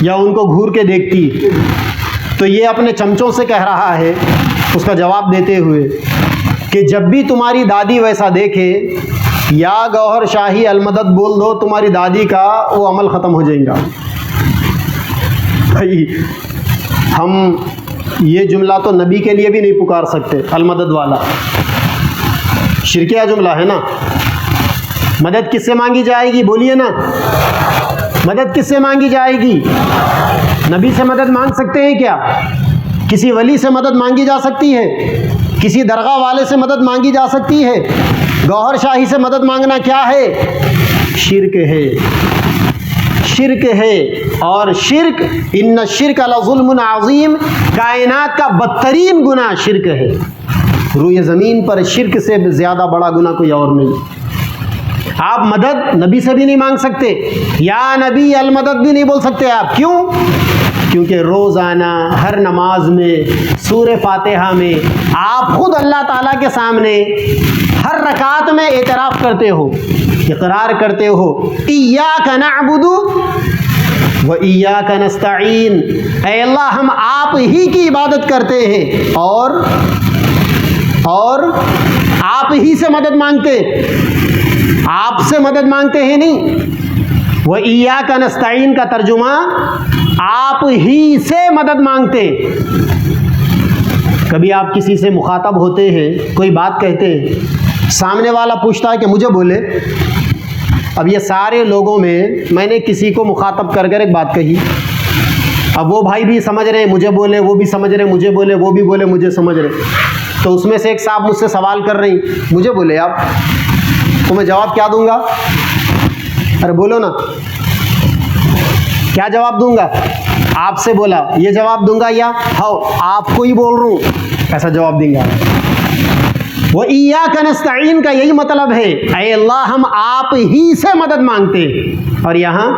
یا ان کو گھور کے دیکھتی۔ تو یہ اپنے چمچوں سے کہہ رہا ہے اس کا جواب دیتے ہوئے کہ جب بھی تمہاری دادی ویسا دیکھے یا گوہر شاہی المدد بول دو، تمہاری دادی کا وہ عمل ختم ہو جائے گا۔ بھائی ہم یہ جملہ تو نبی کے لیے بھی نہیں پکار سکتے، المدد والا شرکیہ جملہ ہے نا۔ مدد کس سے مانگی جائے گی؟ بولیے نا، مدد کس سے مانگی جائے گی؟ نبی سے مدد مانگ سکتے ہیں کیا؟ کسی ولی سے مدد مانگی جا سکتی ہے؟ کسی درگاہ والے سے مدد مانگی جا سکتی ہے؟ گوہر شاہی سے مدد مانگنا کیا ہے؟ شرک ہے، شرک ہے۔ اور شرک، ان الشرک لظلم عظیم، کائنات کا بدترین گناہ شرک ہے۔ روئے زمین پر شرک سے زیادہ بڑا گناہ کوئی اور نہیں۔ آپ مدد نبی سے بھی نہیں مانگ سکتے، یا نبی المدد بھی نہیں بول سکتے آپ۔ کیوں؟ کیونکہ روزانہ ہر نماز میں سورہ فاتحہ میں آپ خود اللہ تعالیٰ کے سامنے ہر رکعت میں اعتراف کرتے ہو، اقرار کرتے ہو، ایاک نعبد و ایاک نستعین، اے اللہ ہم آپ ہی کی عبادت کرتے ہیں اور آپ ہی سے مدد مانگتے، آپ سے مدد مانگتے ہیں نہیں۔ وہ ایاک نستعین کا ترجمہ آپ ہی سے مدد مانگتے۔ کبھی آپ کسی سے مخاطب ہوتے ہیں، کوئی بات کہتے ہیں، سامنے والا پوچھتا ہے کہ مجھے بولے۔ اب یہ سارے لوگوں میں نے کسی کو مخاطب کر ایک بات کہی، اب وہ بھائی بھی سمجھ رہے ہیں مجھے بولے، وہ بھی سمجھ رہے ہیں مجھے بولے، وہ بھی بولے مجھے سمجھ رہے، تو اس میں سے ایک صاحب مجھ سے سوال کر رہی، مجھے بولے آپ، تو میں جواب کیا دوں گا؟ ارے بولو نا، کیا جواب دوں گا؟ آپ سے بولا یہ جواب دوں گا، یا ہاؤ آپ کو ہی بول رہا ہوں ایسا جواب دیں گا؟ وہ ایاک نستعین کا یہی مطلب ہے، اے اللہ ہم آپ ہی سے مدد مانگتے۔ اور یہاں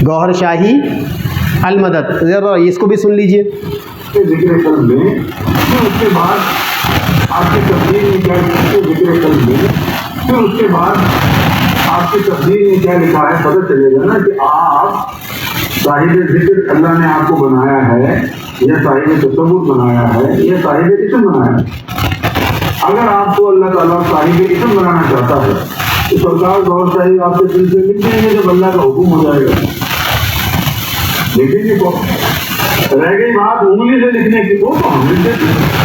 گوہر شاہی المدد، ذرا اس کو بھی سن لیجئے۔ ذکر قلب میں پھر اس کے بعد آپ کی تقدیر میں کیا ذکر قلب میں پھر اس کے بعد آپ کی تقدیر میں کیا لکھا ہے پتہ چلے گا نا کہ آپ صاحب ذکر اللہ نے آپ کو بنایا ہے یا صاحب تصور بنایا ہے یا صاحب اسم بنایا ہے۔ اگر آپ کو اللہ تعالیٰ صاحب اسم بنانا چاہتا ہے تو سرکار گوہر شاہی آپ کے دل سے لکھ دیں گے جب اللہ کا حکم ہو جائے گا۔ لیکن یہ رہ گئی بات انگلی سے لکھنے کی، وہ تو ہم لکھ دیتے ہیں۔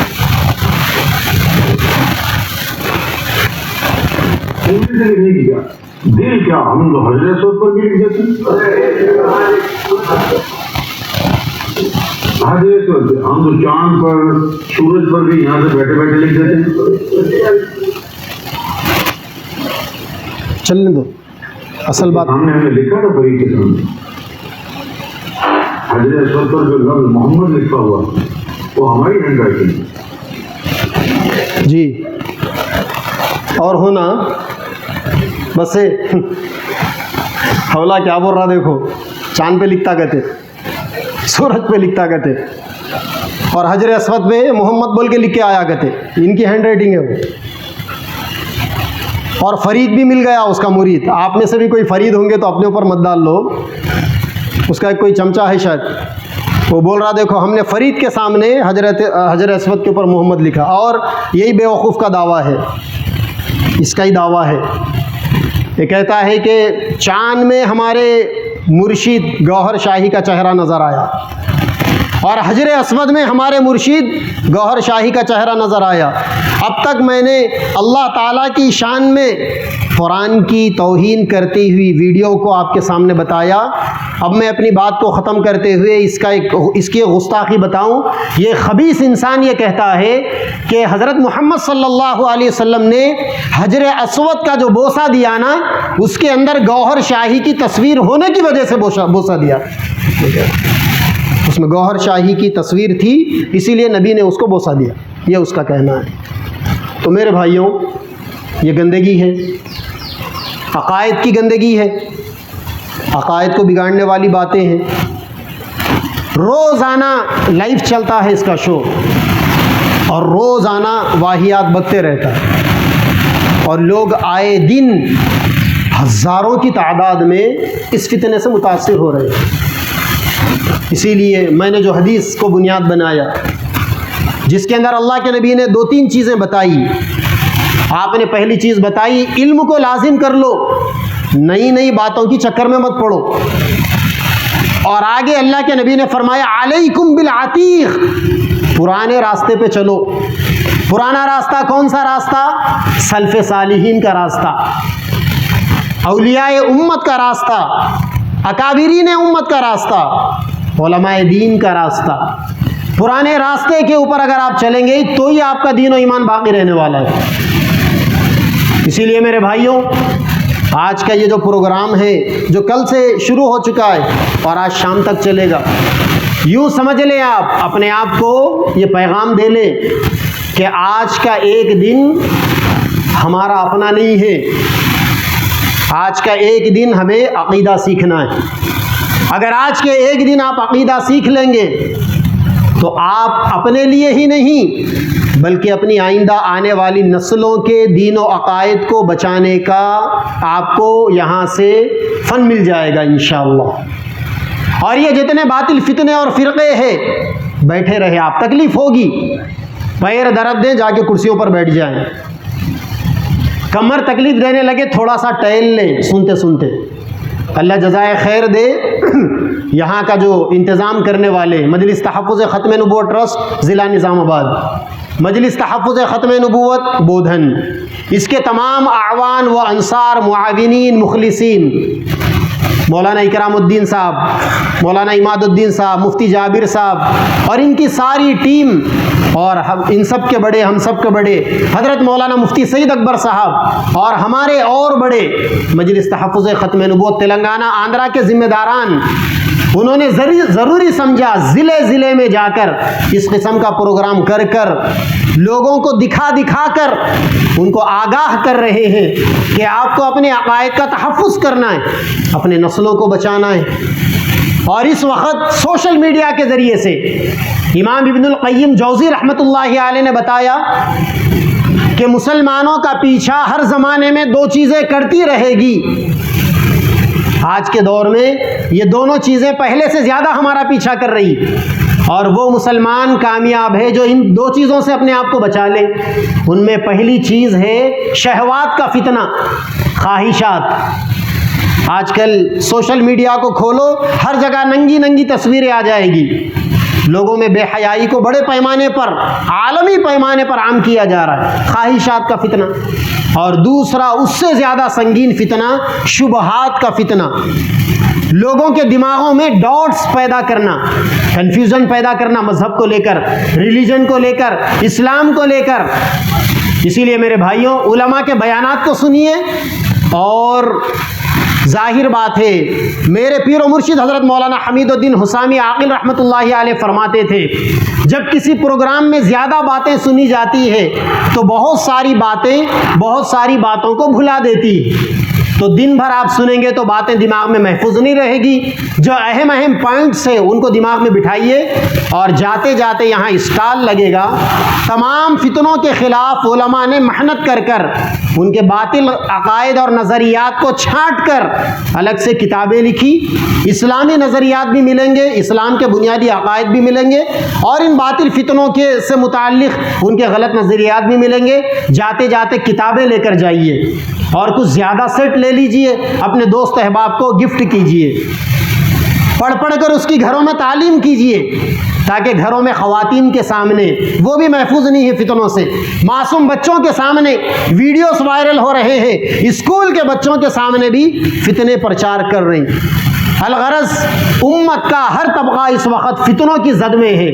پوری دل نہیں کیا دل کیا ہم تو حضرت اسود پر بھی لکھ دیتے حضرت ہم تو چاند پر سورج پر بھی یہاں سے بیٹھے بیٹھے لکھ دیتے ہیں. چلنے دو اصل بات. ہم نے لکھا تھا فرید کے سامنے حضرت اسود پر جو لفظ محمد لکھا ہوا وہ ہماری ہینڈ رائٹنگ جی. اور ہونا بس حولہ کیا بول رہا دیکھو, چاند پہ لکھتا کہتے, سورج پہ لکھتا کہتے, اور حجر اسود پہ محمد بول کے لکھ کے آیا کہتے. ان کی ہینڈ رائٹنگ ہے وہ. اور فرید بھی مل گیا اس کا مرید. آپ میں سے بھی کوئی فرید ہوں گے تو اپنے اوپر مت ڈال لو, اس کا ایک کوئی چمچہ ہے شاید, وہ بول رہا دیکھو ہم نے فرید کے سامنے حجر اسود کے اوپر محمد لکھا. اور یہی بے وقوف کا دعویٰ ہے, اس کا ہی دعویٰ ہے. یہ کہتا ہے کہ چاند میں ہمارے مرشد گوہر شاہی کا چہرہ نظر آیا, اور حجر اسود میں ہمارے مرشد گوہر شاہی کا چہرہ نظر آیا. اب تک میں نے اللہ تعالیٰ کی شان میں قرآن کی توہین کرتی ہوئی ویڈیو کو آپ کے سامنے بتایا. اب میں اپنی بات کو ختم کرتے ہوئے اس کی گستاخی بتاؤں. یہ خبیث انسان یہ کہتا ہے کہ حضرت محمد صلی اللہ علیہ وسلم نے حجر اسود کا جو بوسہ دیا نا, اس کے اندر گوہر شاہی کی تصویر ہونے کی وجہ سے بوسہ دیا. اس میں گوہر شاہی کی تصویر تھی, اسی لیے نبی نے اس کو بوسہ دیا. یہ اس کا کہنا ہے. تو میرے بھائیوں, یہ گندگی ہے, عقائد کی گندگی ہے, عقائد کو بگاڑنے والی باتیں ہیں. روزانہ لائیو چلتا ہے اس کا شو, اور روزانہ واہیات بکتے رہتا ہے, اور لوگ آئے دن ہزاروں کی تعداد میں اس فتنے سے متاثر ہو رہے ہیں. اسی لیے میں نے جو حدیث کو بنیاد بنایا, جس کے اندر اللہ کے نبی نے 2-3 چیزیں بتائی. آپ نے پہلی چیز بتائی, علم کو لازم کر لو, نئی نئی باتوں کی چکر میں مت پڑو. اور آگے اللہ کے نبی نے فرمایا علیکم بالعتیق, پرانے راستے پہ چلو. پرانا راستہ کون سا راستہ؟ سلف صالحین کا راستہ, اولیاء امت کا راستہ, اکابرین امت کا راستہ, علماء دین کا راستہ. پرانے راستے کے اوپر اگر آپ چلیں گے تو ہی آپ کا دین و ایمان باقی رہنے والا ہے. اسی لیے میرے بھائیوں, آج کا یہ جو پروگرام ہے جو کل سے شروع ہو چکا ہے اور آج شام تک چلے گا, یوں سمجھ لیں آپ, اپنے آپ کو یہ پیغام دے لیں کہ آج کا ایک دن ہمارا اپنا نہیں ہے. آج کا ایک دن ہمیں عقیدہ سیکھنا ہے. اگر آج کے ایک دن آپ عقیدہ سیکھ لیں گے تو آپ اپنے لیے ہی نہیں بلکہ اپنی آئندہ آنے والی نسلوں کے دین و عقائد کو بچانے کا آپ کو یہاں سے فن مل جائے گا انشاءاللہ. اور یہ جتنے باطل فتنے اور فرقے ہیں, بیٹھے رہے آپ, تکلیف ہوگی, پیر درد دیں, جا کے کرسیوں پر بیٹھ جائیں. کمر تکلیف دینے لگے, تھوڑا سا ٹہل لیں سنتے سنتے. اللہ جزائے خیر دے. یہاں کا جو انتظام کرنے والے مجلس تحفظ ختم نبوت ٹرسٹ ضلع نظام آباد, مجلس تحفظ ختم نبوت بودھن, اس کے تمام اعوان و انصار, معاونین, مخلصین, مولانا اکرام الدین صاحب, مولانا اماد الدین صاحب, مفتی جابر صاحب اور ان کی ساری ٹیم, اور ان سب کے بڑے, ہم سب کے بڑے حضرت مولانا مفتی سعید اکبر صاحب, اور ہمارے اور بڑے مجلس تحفظ ختم نبوت تلنگانہ آندھرا کے ذمہ داران, انہوں نے ضروری سمجھا ضلع ضلع میں جا کر اس قسم کا پروگرام کر کر لوگوں کو دکھا کر ان کو آگاہ کر رہے ہیں کہ آپ کو اپنے عقائد کا تحفظ کرنا ہے, اپنے نسلوں کو بچانا ہے. اور اس وقت سوشل میڈیا کے ذریعے سے امام ابن القیم جوزی رحمۃ اللہ علیہ نے بتایا کہ مسلمانوں کا پیچھا ہر زمانے میں 2 چیزیں کرتی رہے گی. آج کے دور میں یہ دونوں چیزیں پہلے سے زیادہ ہمارا پیچھا کر رہی, اور وہ مسلمان کامیاب ہے جو ان 2 چیزوں سے اپنے آپ کو بچا لے. ان میں پہلی چیز ہے شہوات کا فتنہ, خواہشات. آج کل سوشل میڈیا کو کھولو, ہر جگہ ننگی ننگی تصویریں آ جائے گی, لوگوں میں بے حیائی کو بڑے پیمانے پر، عالمی پیمانے پر عام کیا جا رہا ہے، خواہشات کا فتنہ، اور دوسرا اس سے زیادہ سنگین فتنہ شبہات کا فتنہ، لوگوں کے دماغوں میں ڈاٹس پیدا کرنا، کنفیوژن پیدا کرنا مذہب کو لے کر، ریلیجن کو لے کر، اسلام کو لے کر۔ اسی لیے میرے بھائیوں، علماء کے بیانات کو سنیے، اور ظاہر بات ہے میرے پیر و مرشد حضرت مولانا حمید الدین حسامی عاقل رحمۃ اللہ علیہ فرماتے تھے، جب کسی پروگرام میں زیادہ باتیں سنی جاتی ہے تو بہت ساری باتوں کو بھلا دیتی ہے، تو دن بھر آپ سنیں گے تو باتیں دماغ میں محفوظ نہیں رہے گی، جو اہم پوائنٹس ہیں ان کو دماغ میں بٹھائیے، اور جاتے جاتے یہاں اسٹال لگے گا۔ تمام فتنوں کے خلاف علماء نے محنت کر کر ان کے باطل عقائد اور نظریات کو چھانٹ کر الگ سے کتابیں لکھی، اسلامی نظریات بھی ملیں گے، اسلام کے بنیادی عقائد بھی ملیں گے، اور ان باطل فتنوں کے سے متعلق ان کے غلط نظریات بھی ملیں گے۔ جاتے جاتے کتابیں لے کر جائیے، اور کچھ زیادہ سیٹ لے لیجئے، اپنے دوست احباب کو گفٹ کیجئے، پڑھ کر اس کی گھروں میں تعلیم کیجئے، تاکہ گھروں میں خواتین کے سامنے، وہ بھی محفوظ نہیں ہے فتنوں سے، معصوم بچوں کے سامنے ویڈیوز وائرل ہو رہے ہیں، اسکول کے بچوں کے سامنے بھی فتنے پرچار کر رہے ہیں۔ الغرض امت کا ہر طبقہ اس وقت فتنوں کی زد میں ہے،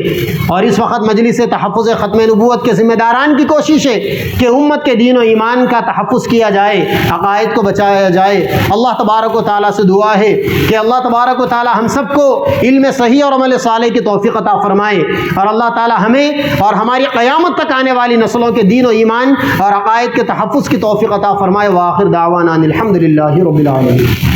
اور اس وقت مجلس تحفظ ختم نبوت کے ذمہ داران کی کوشش ہے کہ امت کے دین و ایمان کا تحفظ کیا جائے، عقائد کو بچایا جائے۔ اللہ تبارک و تعالیٰ سے دعا ہے کہ اللہ تبارک و تعالیٰ ہم سب کو علم صحیح اور عمل صالح کی توفیق عطا فرمائے، اور اللہ تعالیٰ ہمیں اور ہماری قیامت تک آنے والی نسلوں کے دین و ایمان اور عقائد کے تحفظ کی توفیق عطا فرمائے۔ وآخر دعوانا الحمدللہ رب العالمین۔